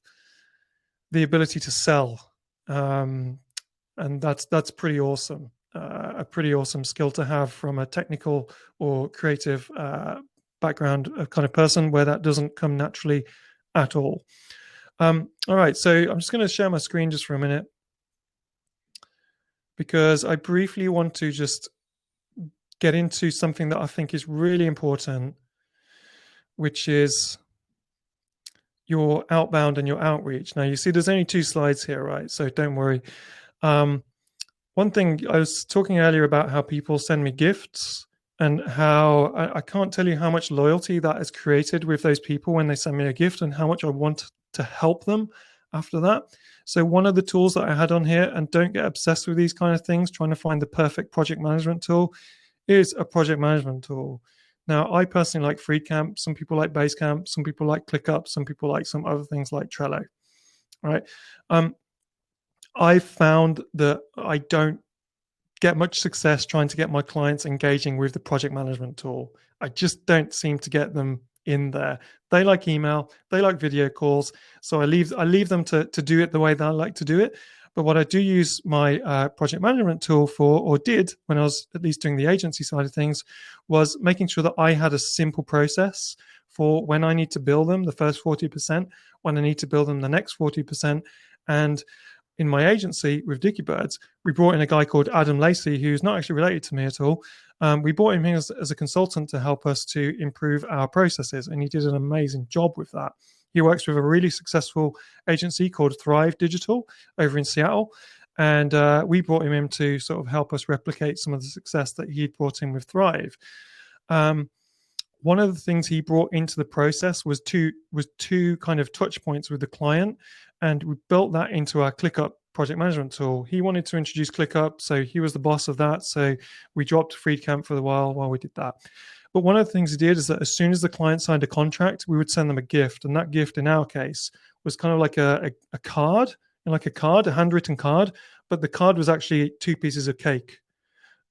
Speaker 2: the ability to sell, and that's pretty awesome. A pretty awesome skill to have from a technical or creative background kind of person, where that doesn't come naturally at all. All right, so I'm just going to share my screen just for a minute, because I briefly want to just get into something that I think is really important, which is your outbound and your outreach. Now, you see there's only 2 slides here, right? So don't worry. One thing, I was talking earlier about how people send me gifts, and how I can't tell you how much loyalty that has created with those people when they send me a gift, and how much I want to help them after that. So one of the tools that I had on here, and don't get obsessed with these kind of things, trying to find the perfect project management tool, is a project management tool. Now, I personally like Freecamp. Some people like Basecamp. Some people like ClickUp. Some people like some other things like Trello. Right? I found that I don't get much success trying to get my clients engaging with the project management tool. I just don't seem to get them in there. They like email, they like video calls, so I leave them to do it the way that I like to do it. But what I do use my project management tool for, or did when I was at least doing the agency side of things, was making sure that I had a simple process for when I need to bill them the first 40%, when I need to bill them the next 40%. And in my agency with Dicky Birds, we brought in a guy called Adam Lacey, who's not actually related to me at all. We brought him in as a consultant to help us to improve our processes, and he did an amazing job with that. He works with a really successful agency called Thrive Digital over in Seattle, and we brought him in to sort of help us replicate some of the success that he'd brought in with Thrive. One of the things he brought into the process was two kind of touch points with the client, and we built that into our ClickUp project management tool. He wanted to introduce ClickUp, so he was the boss of that. So we dropped Freecamp for a while we did that. But one of the things he did is that as soon as the client signed a contract, we would send them a gift, and that gift in our case was kind of like a card, a handwritten card, but the card was actually 2 pieces of cake.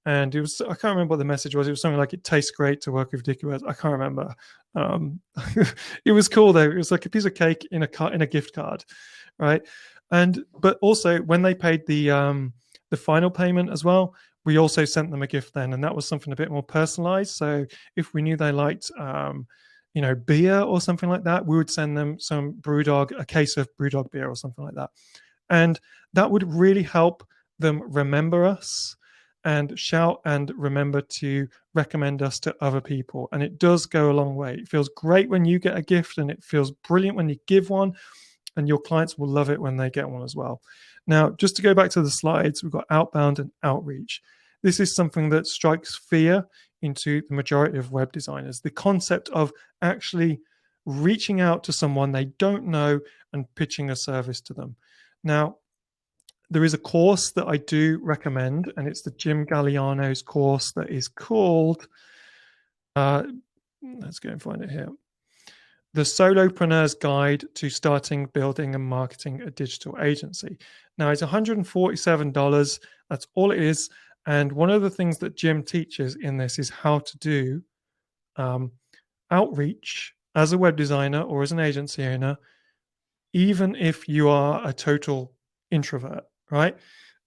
Speaker 2: And it was, I can't remember what the message was. It was something like, "It tastes great to work with Dicky Birds." I can't remember. It was cool though. It was like a piece of cake in a gift card, right? But also when they paid the final payment as well, we also sent them a gift then, and that was something a bit more personalized. So if we knew they liked, beer or something like that, we would send them a case of BrewDog beer or something like that, and that would really help them remember us and shout and remember to recommend us to other people. And it does go a long way. It feels great when you get a gift, and it feels brilliant when you give one, and your clients will love it when they get one as well. Now, just to go back to the slides, we've got outbound and outreach. This is something that strikes fear into the majority of web designers. The concept of actually reaching out to someone they don't know and pitching a service to them. Now, there is a course that I do recommend, and it's the Jim Galliano's course that is called, let's go and find it here, The Solopreneur's Guide to Starting, Building, and Marketing a Digital Agency. Now, it's $147. That's all it is. And one of the things that Jim teaches in this is how to do outreach as a web designer or as an agency owner, even if you are a total introvert. Right?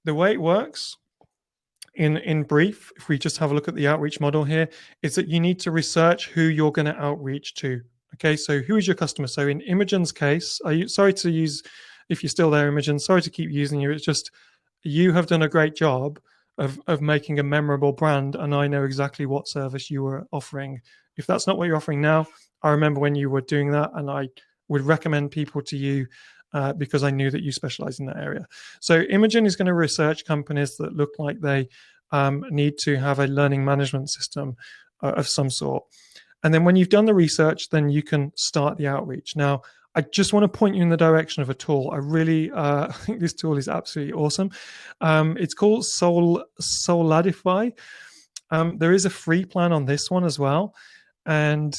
Speaker 2: The way it works, in brief, if we just have a look at the outreach model here, is that you need to research who you're going to outreach to. Okay, so who is your customer? So in Imogen's case, sorry to use, if you're still there, Imogen, sorry to keep using you. It's just you have done a great job of making a memorable brand, and I know exactly what service you were offering. If that's not what you're offering now, I remember when you were doing that, and I would recommend people to you because I knew that you specialize in that area. So Imogen is going to research companies that look like they need to have a learning management system of some sort. And then when you've done the research, then you can start the outreach. Now, I just want to point you in the direction of a tool. I really think this tool is absolutely awesome. It's called Soladify. There is a free plan on this one as well. And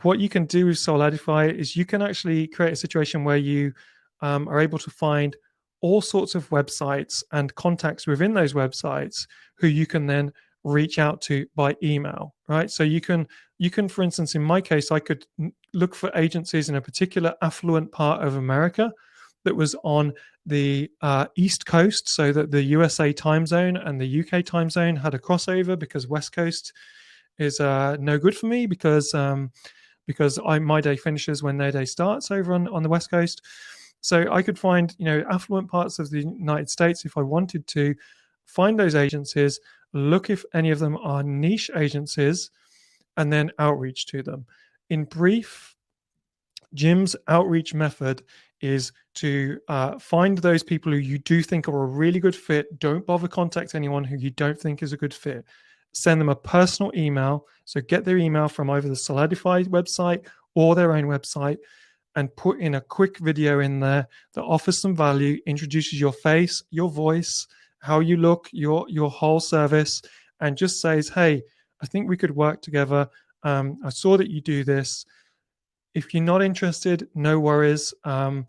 Speaker 2: what you can do with Soladify is you can actually create a situation where you are able to find all sorts of websites and contacts within those websites who you can then reach out to by email, right? So you can, for instance, in my case, I could look for agencies in a particular affluent part of America that was on the East Coast, so that the USA time zone and the UK time zone had a crossover, because West Coast is no good for me because my day finishes when their day starts over on the West Coast. So I could find, affluent parts of the United States if I wanted to, find those agencies, look if any of them are niche agencies, and then outreach to them. In brief, Jim's outreach method is to find those people who you do think are a really good fit. Don't bother contact anyone who you don't think is a good fit. Send them a personal email. So get their email from either the Solidify website or their own website, and put in a quick video in there that offers some value, introduces your face, your voice, how you look, your whole service, and just says, hey, I think we could work together. I saw that you do this. If you're not interested, no worries. I'll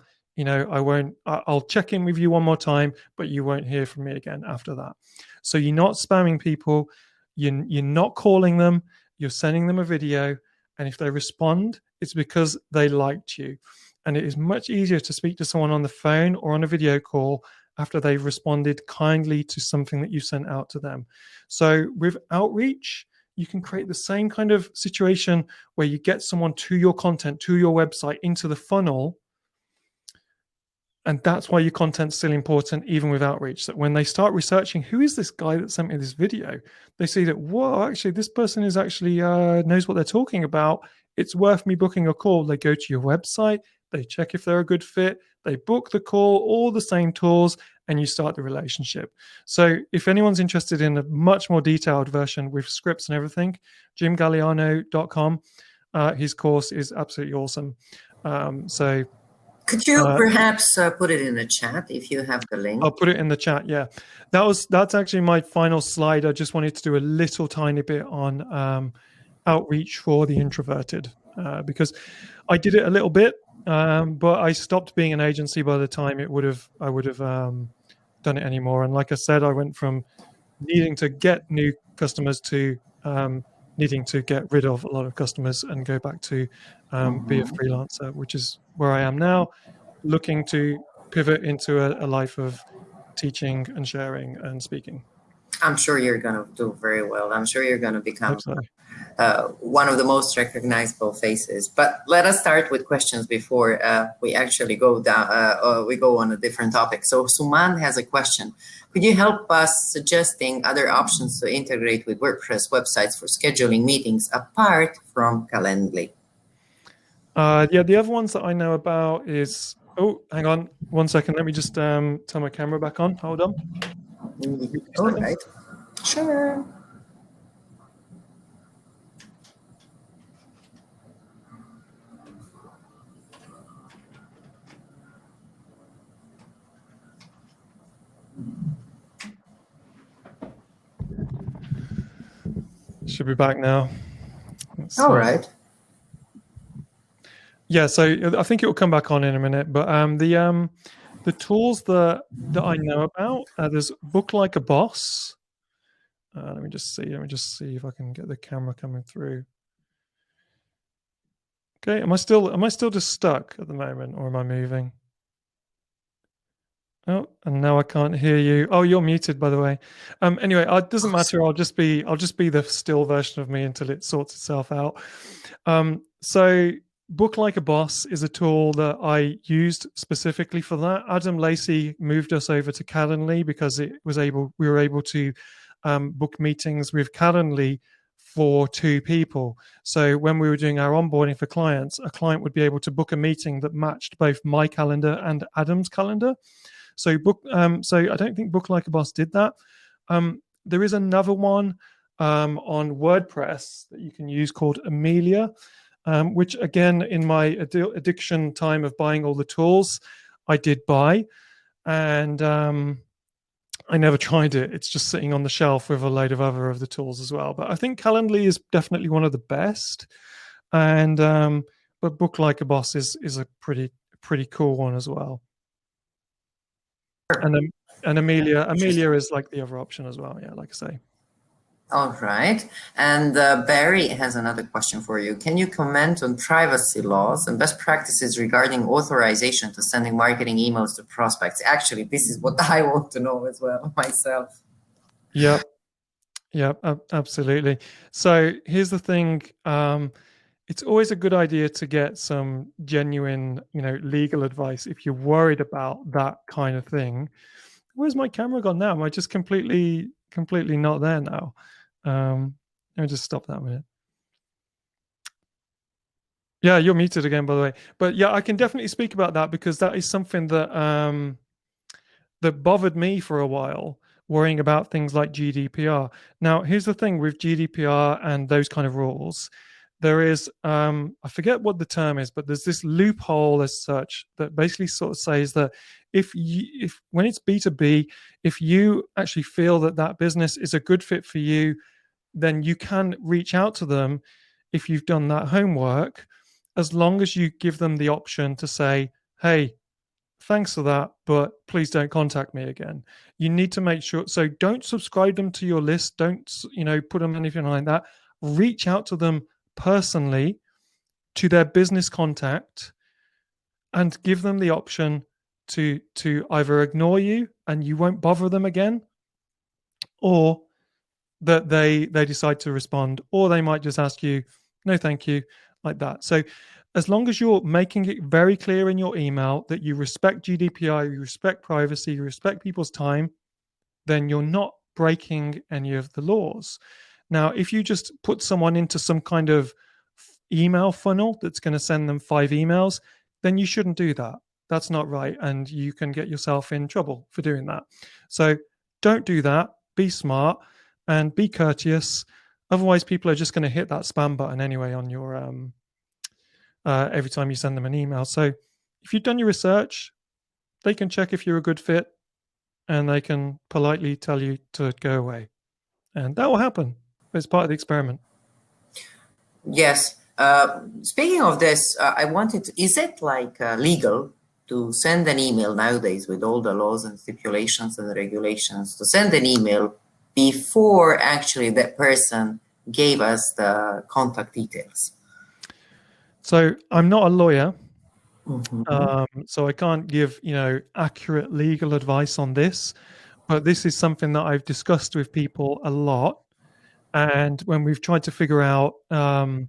Speaker 2: check in with you one more time, but you won't hear from me again after that. So you're not spamming people. You're not calling them. You're sending them a video. And if they respond, it's because they liked you. And it is much easier to speak to someone on the phone or on a video call after they've responded kindly to something that you sent out to them. So with outreach, you can create the same kind of situation where you get someone to your content, to your website, into the funnel. And that's why your content's still important, even with outreach. So when they start researching, who is this guy that sent me this video? They see that, whoa, actually, this person is actually knows what they're talking about. It's worth me booking a call. They go to your website, they check if they're a good fit, they book the call, all the same tools, and you start the relationship. So if anyone's interested in a much more detailed version with scripts and everything, jimgalliano.com, his course is absolutely awesome.
Speaker 1: Could you perhaps put it in the chat if you have the link?
Speaker 2: I'll put it in the chat, yeah. That's actually my final slide. I just wanted to do a little tiny bit on outreach for the introverted, because I did it a little bit, but I stopped being an agency by the time I would have done it anymore. And like I said, I went from needing to get new customers to needing to get rid of a lot of customers and go back to be a freelancer, which is where I am now, looking to pivot into a life of teaching and sharing and speaking.
Speaker 1: I'm sure you're going to do very well. I'm sure you're going to become one of the most recognizable faces. But let us start with questions before we actually go down. We go on a different topic. So Suman has a question. Could you help us suggesting other options to integrate with WordPress websites for scheduling meetings apart from Calendly?
Speaker 2: Yeah, the other ones that I know about is, oh, hang on 1 second. Let me just turn my camera back on. Hold on.
Speaker 1: All right. Sure.
Speaker 2: Should be back now.
Speaker 1: All right.
Speaker 2: Yeah, so I think it will come back on in a minute. But the tools that I know about, there's Book Like a Boss. Let me just see if I can get the camera coming through. Okay, am I still just stuck at the moment, or am I moving? Oh, and now I can't hear you. Oh, you're muted, by the way. Anyway, it doesn't matter. I'll just be the still version of me until it sorts itself out. So Book Like a Boss is a tool that I used specifically for that. Adam Lacey moved us over to Calendly because we were able to book meetings with Calendly for 2 people. So when we were doing our onboarding for clients, a client would be able to book a meeting that matched both my calendar and Adam's calendar. So so I don't think Book Like a Boss did that. There is another one on WordPress that you can use called EMEA, which again, in my addiction time of buying all the tools, I did buy, and I never tried it. It's just sitting on the shelf with a load of other of the tools as well. But I think Calendly is definitely one of the best, and but Book Like a Boss is a pretty cool one as well. And EMEA is like the other option as well. Yeah, like I say.
Speaker 1: All right. And Barry has another question for you. Can you comment on privacy laws and best practices regarding authorization to sending marketing emails to prospects? Actually, this is what I want to know as well myself.
Speaker 2: Yep. Yep, absolutely. So here's the thing. It's always a good idea to get some genuine, legal advice if you're worried about that kind of thing. Where's my camera gone now? Am I just completely not there now? Let me just stop that a minute. Yeah, you're muted again, by the way. But yeah, I can definitely speak about that because that is something that that bothered me for a while, worrying about things like GDPR. Now, here's the thing with GDPR and those kind of rules. There is, I forget what the term is, but there's this loophole as such that basically sort of says that if when it's B2B, if you actually feel that that business is a good fit for you, then you can reach out to them if you've done that homework, as long as you give them the option to say, hey, thanks for that, but please don't contact me again. You need to make sure, so don't subscribe them to your list. Don't, put them anything like that. Reach out to them personally, to their business contact, and give them the option to either ignore you and you won't bother them again, or that they decide to respond, or they might just ask you, no, thank you, like that. So as long as you're making it very clear in your email that you respect GDPR, you respect privacy, you respect people's time, then you're not breaking any of the laws. Now, if you just put someone into some kind of email funnel that's going to send them 5 emails, then you shouldn't do that. That's not right. And you can get yourself in trouble for doing that. So don't do that. Be smart and be courteous. Otherwise, people are just going to hit that spam button anyway on your every time you send them an email. So if you've done your research, they can check if you're a good fit and they can politely tell you to go away. And that will happen. It's part of the experiment.
Speaker 1: Yes. Speaking of this, I wanted to, is it like legal to send an email nowadays with all the laws and stipulations and regulations, to send an email before actually that person gave us the contact details?
Speaker 2: So I'm not a lawyer,
Speaker 1: Mm-hmm.
Speaker 2: so I can't give accurate legal advice on this, but this is something that I've discussed with people a lot, and when we've tried to figure out the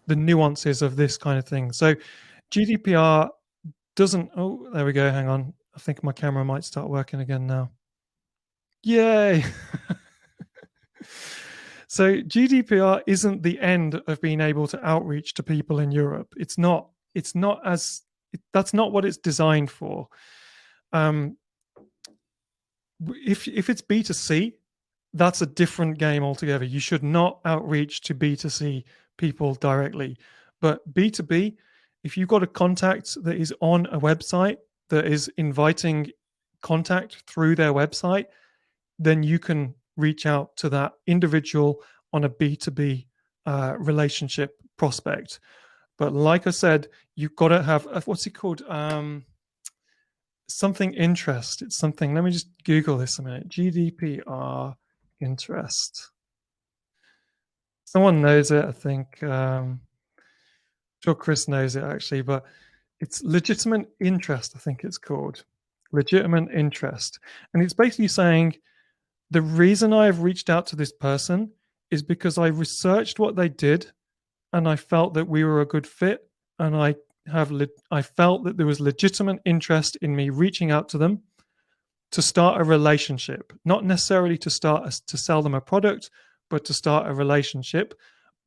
Speaker 2: nuances of this kind of thing. So GDPR doesn't. Oh, there we go. Hang on. I think my camera might start working again now. Yay! So GDPR isn't the end of being able to outreach to people in Europe. It's not. That's not what it's designed for. If it's B2C, that's a different game altogether. You should not outreach to B2C people directly. But B2B, if you've got a contact that is on a website that is inviting contact through their website, then you can reach out to that individual on a B2B relationship prospect. But like I said, you've got to have, what's it called? Something interest. It's something, let me just Google this a minute. GDPR interest. Someone knows it, I think. I'm sure Chris knows it actually, but it's legitimate interest, I think it's called. Legitimate interest. And it's basically saying, the reason I've reached out to this person is because I researched what they did and I felt that we were a good fit, and I felt that there was legitimate interest in me reaching out to them to start a relationship, not necessarily to sell them a product, but to start a relationship.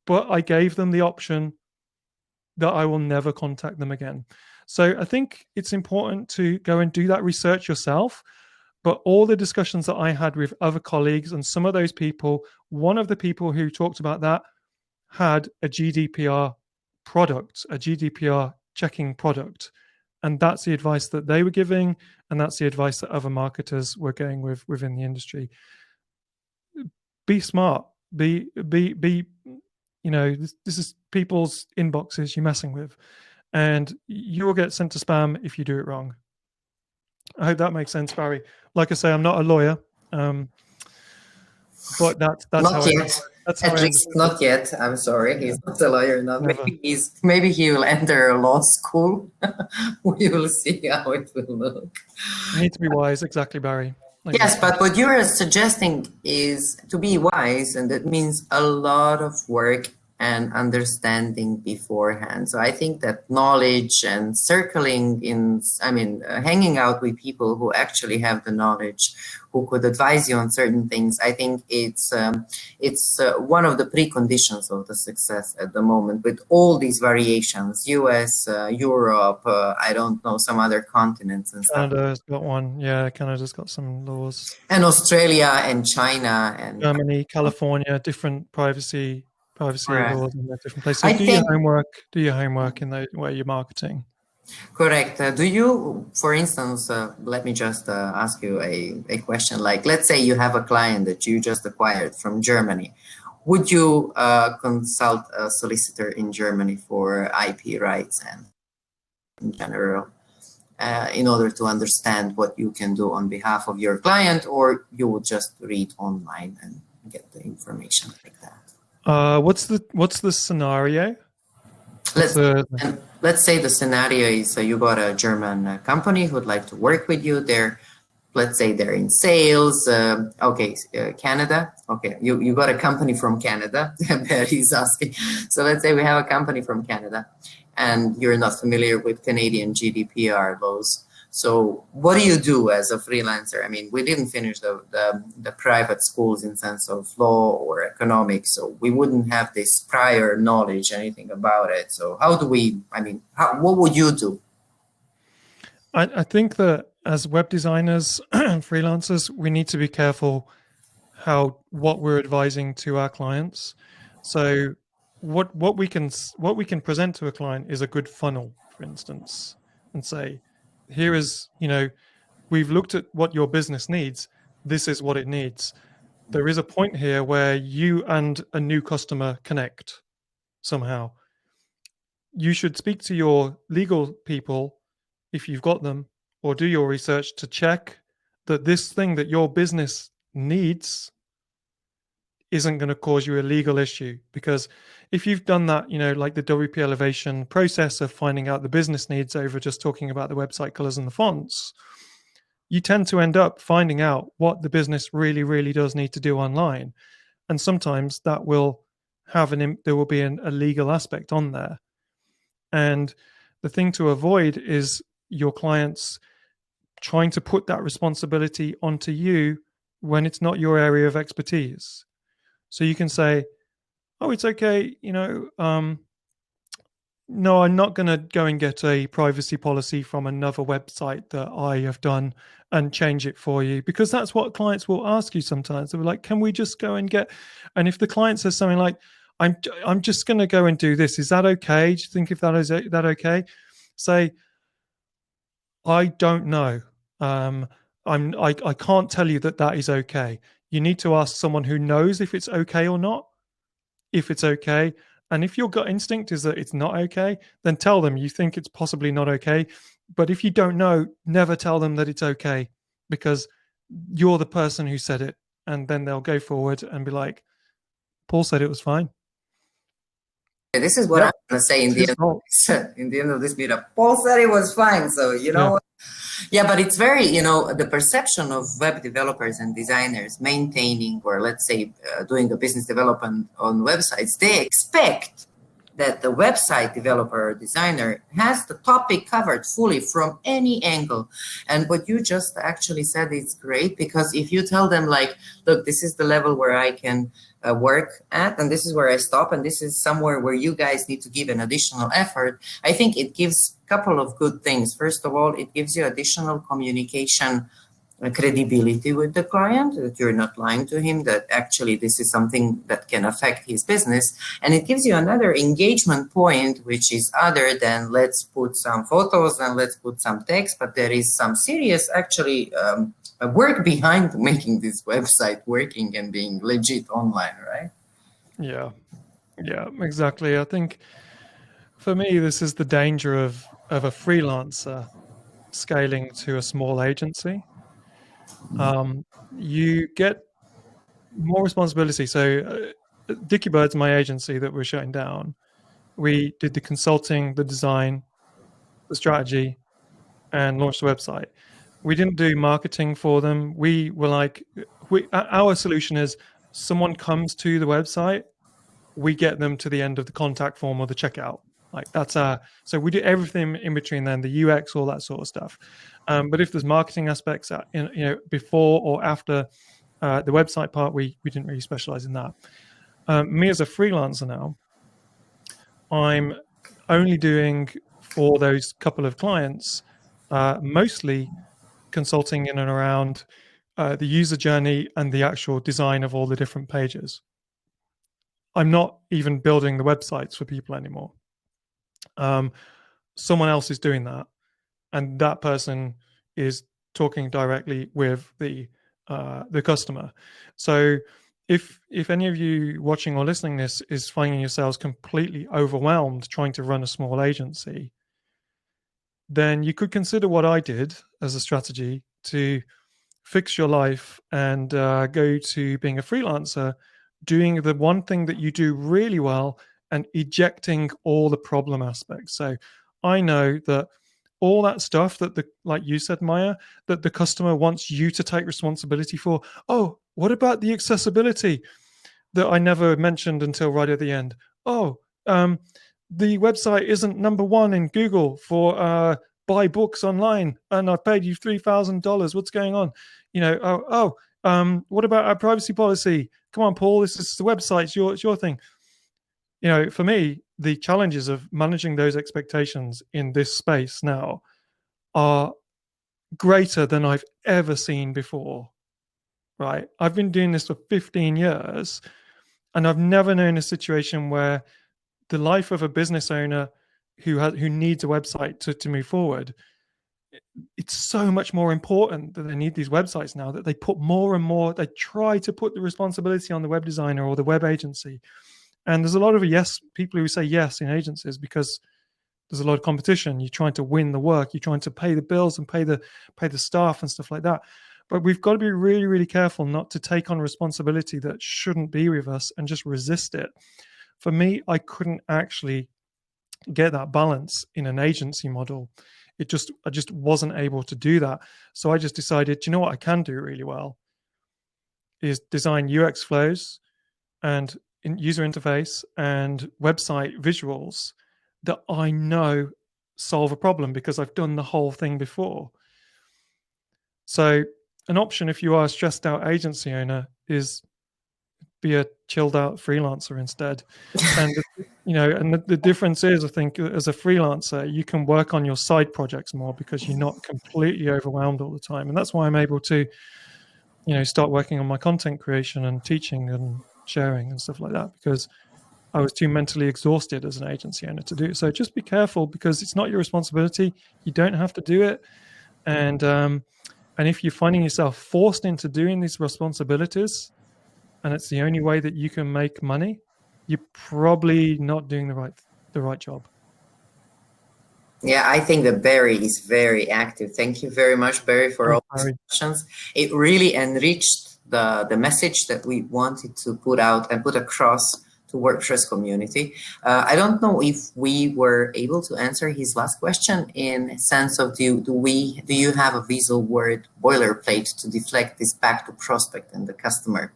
Speaker 2: But I gave them the option that I will never contact them again. So I think it's important to go and do that research yourself. But all the discussions that I had with other colleagues and some of those people, one of the people who talked about that had a GDPR product, a GDPR checking product. And that's the advice that they were giving. And that's the advice that other marketers were going with within the industry. Be smart. Be this is people's inboxes you're messing with, and you will get sent to spam if you do it wrong. I hope that makes sense, Barry. Like I say, I'm not a lawyer, but that's
Speaker 1: Not
Speaker 2: how
Speaker 1: yet.
Speaker 2: that's how
Speaker 1: At
Speaker 2: I
Speaker 1: least not yet. I'm sorry, he's not a lawyer. Not
Speaker 2: Never.
Speaker 1: maybe he will enter a law school. We will see how it will look.
Speaker 2: You need to be wise, exactly, Barry.
Speaker 1: Yes, but what you're suggesting is to be wise, and that means a lot of work and understanding beforehand. So I think that knowledge and hanging out with people who actually have the knowledge, who could advise you on certain things, I think it's one of the preconditions of the success at the moment, with all these variations, US, Europe, I don't know, some other continents and stuff.
Speaker 2: Canada's got one. Yeah, Canada's got some laws.
Speaker 1: And Australia and China and
Speaker 2: Germany, California, different privacy
Speaker 1: Correct.
Speaker 2: laws in different places. So your homework. Do your homework in the way you're marketing.
Speaker 1: Correct. Do you, for instance, let me just ask you a question. Like, let's say you have a client that you just acquired from Germany. Would you consult a solicitor in Germany for IP rights and in general, in order to understand what you can do on behalf of your client, or you would just read online and get the information like that?
Speaker 2: What's the scenario?
Speaker 1: Let's say the scenario is you got a German company who'd like to work with you. Let's say they're in sales. Canada. Okay, you got a company from Canada. Barry's asking. So let's say we have a company from Canada, and you're not familiar with Canadian GDPR laws. So what do you do as a freelancer? I mean, we didn't finish the private schools in sense of law or economics, so we wouldn't have this prior knowledge, anything about it. So how do we, what would you do?
Speaker 2: I think that as web designers and freelancers, we need to be careful what we're advising to our clients. So what we can present to a client is a good funnel, for instance, and say, here is, we've looked at what your business needs. This is what it needs. There is a point here where you and a new customer connect somehow. You should speak to your legal people, if you've got them, or do your research to check that this thing that your business needs isn't going to cause you a legal issue. Because if you've done that, like the WP Elevation process of finding out the business needs over just talking about the website colors and the fonts, you tend to end up finding out what the business really, really does need to do online. And sometimes that will there will be a legal aspect on there. And the thing to avoid is your clients trying to put that responsibility onto you when it's not your area of expertise. So you can say, oh, it's okay, no, I'm not going to go and get a privacy policy from another website that I have done and change it for you, because that's what clients will ask you sometimes. They're like, can we just go and get, and if the client says something like, I'm just going to go and do this, is that okay? Do you think if that is that okay? Say, I don't know. I can't tell you that is okay. You need to ask someone who knows if it's okay or not. If it's okay, and if your gut instinct is that it's not okay, then tell them you think it's possibly not okay. But if you don't know, never tell them that it's okay, because you're the person who said it, and then they'll go forward and be like, Paul said it was fine.
Speaker 1: This is what I'm going to say in the end of this meetup. Paul said it was fine. So, yeah, but it's very, the perception of web developers and designers maintaining, or let's say doing a business development on websites, they expect that the website developer or designer has the topic covered fully from any angle. And what you just actually said is great, because if you tell them like, look, this is the level where I can work at, and this is where I stop, and this is somewhere where you guys need to give an additional effort, I think it gives a couple of good things. First of all, it gives you additional communication credibility with the client, that you're not lying to him, that actually this is something that can affect his business. And it gives you another engagement point, which is other than let's put some photos and let's put some text, but there is some serious actually work behind making this website working and being legit online, right?
Speaker 2: Yeah, yeah, exactly. I think for me, this is the danger of a freelancer scaling to a small agency. You get more responsibility. So, Dicky Bird's my agency that we're shutting down. We did the consulting, the design, the strategy, and launched the website. We didn't do marketing for them. We were like, our solution is someone comes to the website, we get them to the end of the contact form or the checkout. Like that's so we do everything in between then, the UX, all that sort of stuff. But if there's marketing aspects, before or after the website part, we didn't really specialize in that. Me as a freelancer now, I'm only doing for those couple of clients, mostly consulting in and around the user journey and the actual design of all the different pages. I'm not even building the websites for people anymore. Someone else is doing that, and that person is talking directly with the customer. So if any of you watching or listening this is finding yourselves completely overwhelmed trying to run a small agency, then you could consider what I did as a strategy to fix your life and go to being a freelancer, doing the one thing that you do really well and ejecting all the problem aspects. So I know that all that stuff that like you said, Maya, that the customer wants you to take responsibility for. Oh, what about the accessibility that I never mentioned until right at the end? Oh, the website isn't #1 in Google for buy books online, and I paid you $3,000. What's going on? What about our privacy policy? Come on, Paul, this is the website. It's your thing. For me, the challenges of managing those expectations in this space now are greater than I've ever seen before, right? I've been doing this for 15 years, and I've never known a situation where the life of a business owner who needs a website to move forward, it's so much more important that they need these websites now, that they put more and more, they try to put the responsibility on the web designer or the web agency. And there's a lot of people who say yes in agencies because there's a lot of competition. You're trying to win the work. You're trying to pay the bills and pay the staff and stuff like that. But we've got to be really, really careful not to take on responsibility that shouldn't be with us and just resist it. For me, I couldn't actually get that balance in an agency model. I just wasn't able to do that. So I just decided, you know what I can do really well is design UX flows and user interface and website visuals that I know solve a problem because I've done the whole thing before. So an option if you are a stressed out agency owner is be a chilled out freelancer instead. And the difference is, I think, as a freelancer, you can work on your side projects more because you're not completely overwhelmed all the time. And that's why I'm able to, start working on my content creation and teaching and sharing and stuff like that, because I was too mentally exhausted as an agency owner to do it. So just be careful, because it's not your responsibility. You don't have to do it. And if you're finding yourself forced into doing these responsibilities, and it's the only way that you can make money, you're probably not doing the right job.
Speaker 1: Yeah, I think that Barry is very active. Thank you very much, Barry, for all these questions. It really enriched the message that we wanted to put out and put across to WordPress community. I don't know if we were able to answer his last question in sense of do you have a visual word boilerplate to deflect this back to prospect and the customer?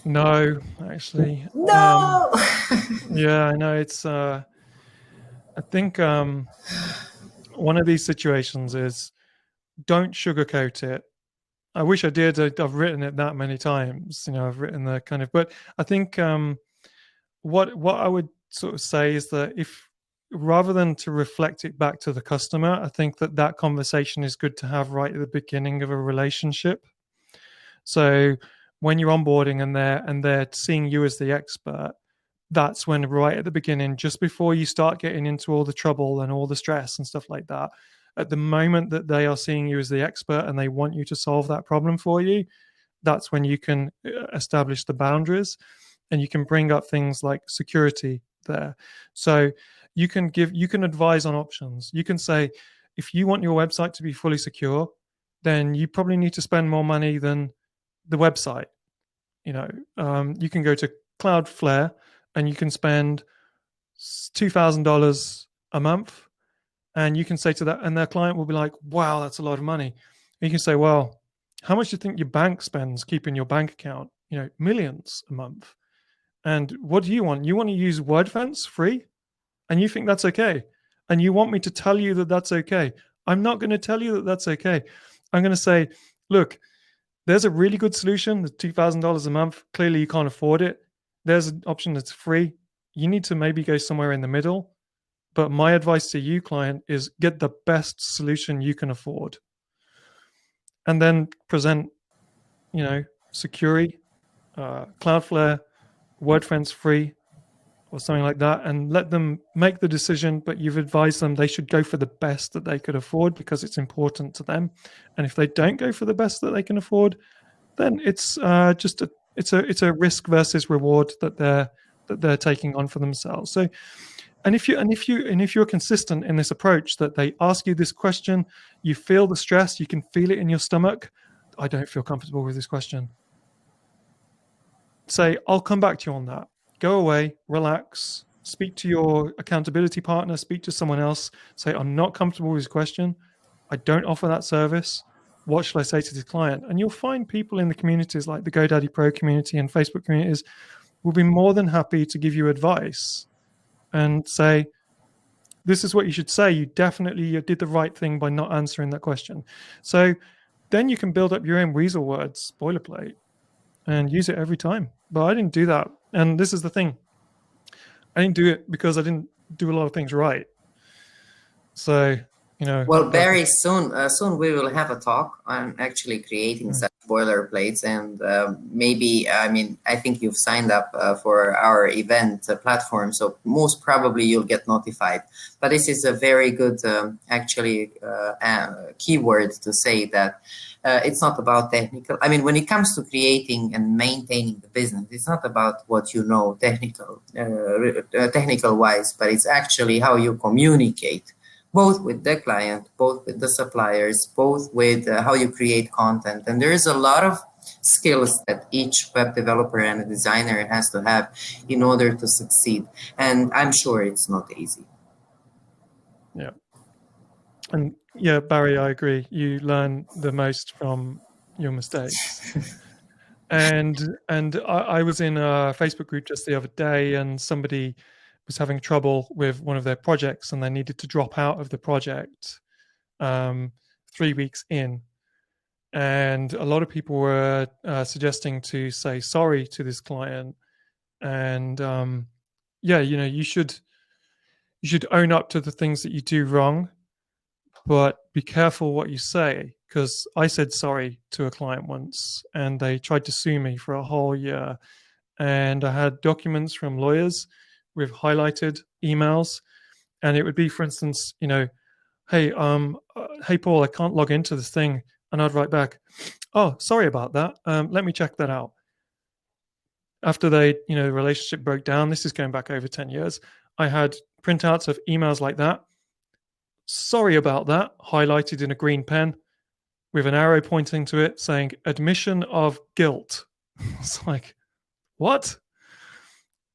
Speaker 2: No, actually.
Speaker 1: No.
Speaker 2: Yeah, I know. It's I think one of these situations is don't sugarcoat it. I wish I did. I've written it that many times. I've written the kind of, but I think what I would sort of say is that if rather than to reflect it back to the customer, I think that conversation is good to have right at the beginning of a relationship. So when you're onboarding and they're seeing you as the expert, that's when right at the beginning, just before you start getting into all the trouble and all the stress and stuff like that, at the moment that they are seeing you as the expert and they want you to solve that problem for you, that's when you can establish the boundaries and you can bring up things like security there. So you can advise on options. You can say, if you want your website to be fully secure, then you probably need to spend more money than the website. You can go to Cloudflare and you can spend $2,000 a month, and you can say to that, and their client will be like, "Wow, that's a lot of money." And you can say, "Well, how much do you think your bank spends keeping your bank account? Millions a month. And what do you want? You want to use WordFence free, and you think that's okay, and you want me to tell you that that's okay? I'm not going to tell you that that's okay. I'm going to say, look, there's a really good solution, the $2,000 a month. Clearly, you can't afford it. There's an option that's free. You need to maybe go somewhere in the middle. But my advice to you, client, is get the best solution you can afford. And then present, Security, Cloudflare, WordFence free, or something like that, and let them make the decision. But you've advised them they should go for the best that they could afford because it's important to them. And if they don't go for the best that they can afford, then it's just it's a risk versus reward that they're taking on for themselves. So, and if you're consistent in this approach, that they ask you this question, you feel the stress, you can feel it in your stomach. I don't feel comfortable with this question. Say, I'll come back to you on that. Go away, relax, speak to your accountability partner, speak to someone else. Say, I'm not comfortable with this question. I don't offer that service. What should I say to this client? And you'll find people in the communities like the GoDaddy Pro community and Facebook communities will be more than happy to give you advice and say, this is what you should say. You did the right thing by not answering that question. So then you can build up your own weasel words, boilerplate, and use it every time. But I didn't do that. And this is the thing. I didn't do it because I didn't do a lot of things right. So,
Speaker 1: Well, very soon we will have a talk on actually creating such boilerplates, and maybe, I think you've signed up for our event platform, so most probably you'll get notified. But this is a very good, keyword to say that it's not about technical. When it comes to creating and maintaining the business, it's not about what technical wise, but it's actually how you communicate, both with the client, both with the suppliers, both with how you create content. And there is a lot of skills that each web developer and a designer has to have in order to succeed. And I'm sure it's not easy.
Speaker 2: Yeah. And yeah, Barry, I agree. You learn the most from your mistakes. And I was in a Facebook group just the other day, and somebody was having trouble with one of their projects, and they needed to drop out of the project 3 weeks in. And a lot of people were suggesting to say sorry to this client, and you should own up to the things that you do wrong, but be careful what you say, because I said sorry to a client once and they tried to sue me for a whole year. And I had documents from lawyers with highlighted emails. And it would be, for instance, hey, hey, Paul, I can't log into this thing. And I'd write back, oh, sorry about that. Let me check that out. After the relationship broke down, this is going back over 10 years, I had printouts of emails like that. Sorry about that, highlighted in a green pen with an arrow pointing to it saying admission of guilt. It's like, what?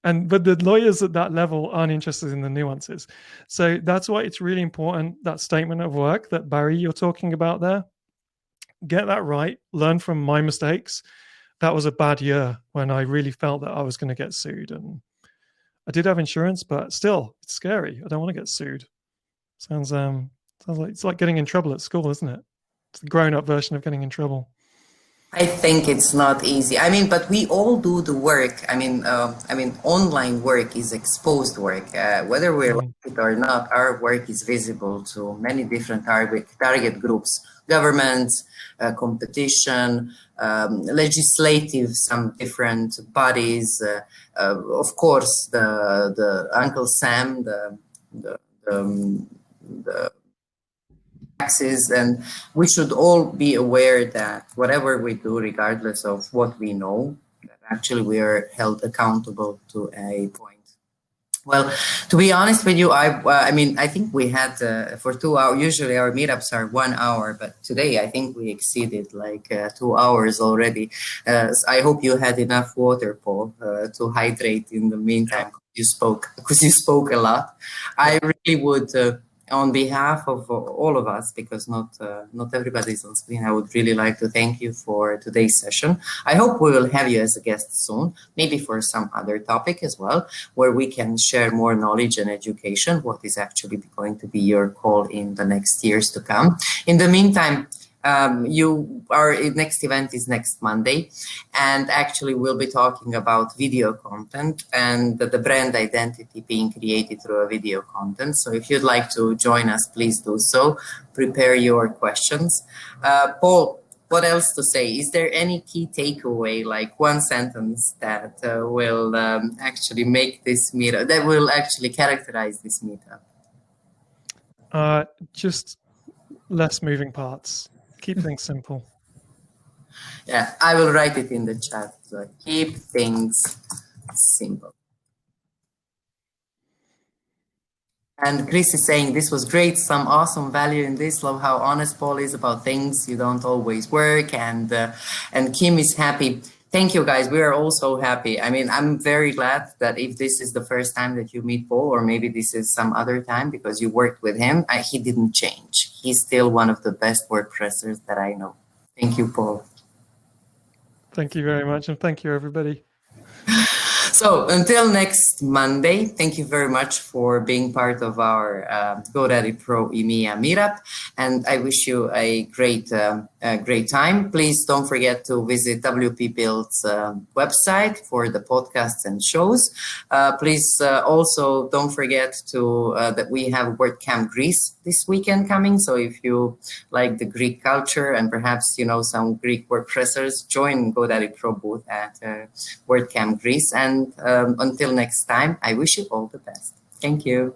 Speaker 2: But the lawyers at that level aren't interested in the nuances. So that's why it's really important, that statement of work that Barry, you're talking about there. Get that right, learn from my mistakes, that was a bad year when I really felt that I was going to get sued. And I did have insurance, but still, it's scary. I don't want to get sued. Sounds like it's like getting in trouble at school, isn't it? It's the grown-up version of getting in trouble.
Speaker 1: I think it's not easy. I mean, but we all do the work. I mean, online work is exposed work. Whether we like
Speaker 2: Mm.
Speaker 1: it or not, our work is visible to many different target groups, governments, competition, legislative, some different bodies. Of course, the Uncle Sam, the, the taxes, and we should all be aware that whatever we do, regardless of what we know, that actually we are held accountable to a point. Well, to be honest with you, I mean, I think we had for 2 hours. Usually our meetups are 1 hour, but today I think we exceeded like 2 hours already. So I hope you had enough water, Paul, to hydrate in the meantime. Because you spoke a lot. I really would. On behalf of all of us, because not everybody's on screen, I would really like to thank you for today's session. I hope we will have you as a guest soon, maybe for some other topic as well, where we can share more knowledge and education, what is actually going to be your call in the next years to come. In the meantime, our next event is next Monday, and actually we'll be talking about video content and the brand identity being created through a video content. So if you'd like to join us, please do so. Prepare your questions. Paul, what else to say? Is there any key takeaway, like one sentence that will actually make this meetup, that will actually characterize this meetup?
Speaker 2: Just less moving parts. Keep things simple.
Speaker 1: Yeah, I will write it in the chat. So keep things simple. And Chris is saying this was great, some awesome value in this. Love how honest Paul is about things you don't always work. And Kim is happy. Thank you, guys. We are also happy. I mean, I'm very glad that if this is the first time that you meet Paul, or maybe this is some other time because you worked with him, he didn't change. He's still one of the best WordPressers that I know. Thank you, Paul.
Speaker 2: Thank you very much, and thank you, everybody.
Speaker 1: So until next Monday, thank you very much for being part of our GoDaddy Pro EMEA meetup, and I wish you a great time. Please don't forget to visit WP Build's website for the podcasts and shows. Please also don't forget to that we have WordCamp Greece this weekend coming. So if you like the Greek culture and perhaps you know some Greek WordPressers, join GoDaddy Pro booth at WordCamp Greece. And until next time, I wish you all the best. Thank you.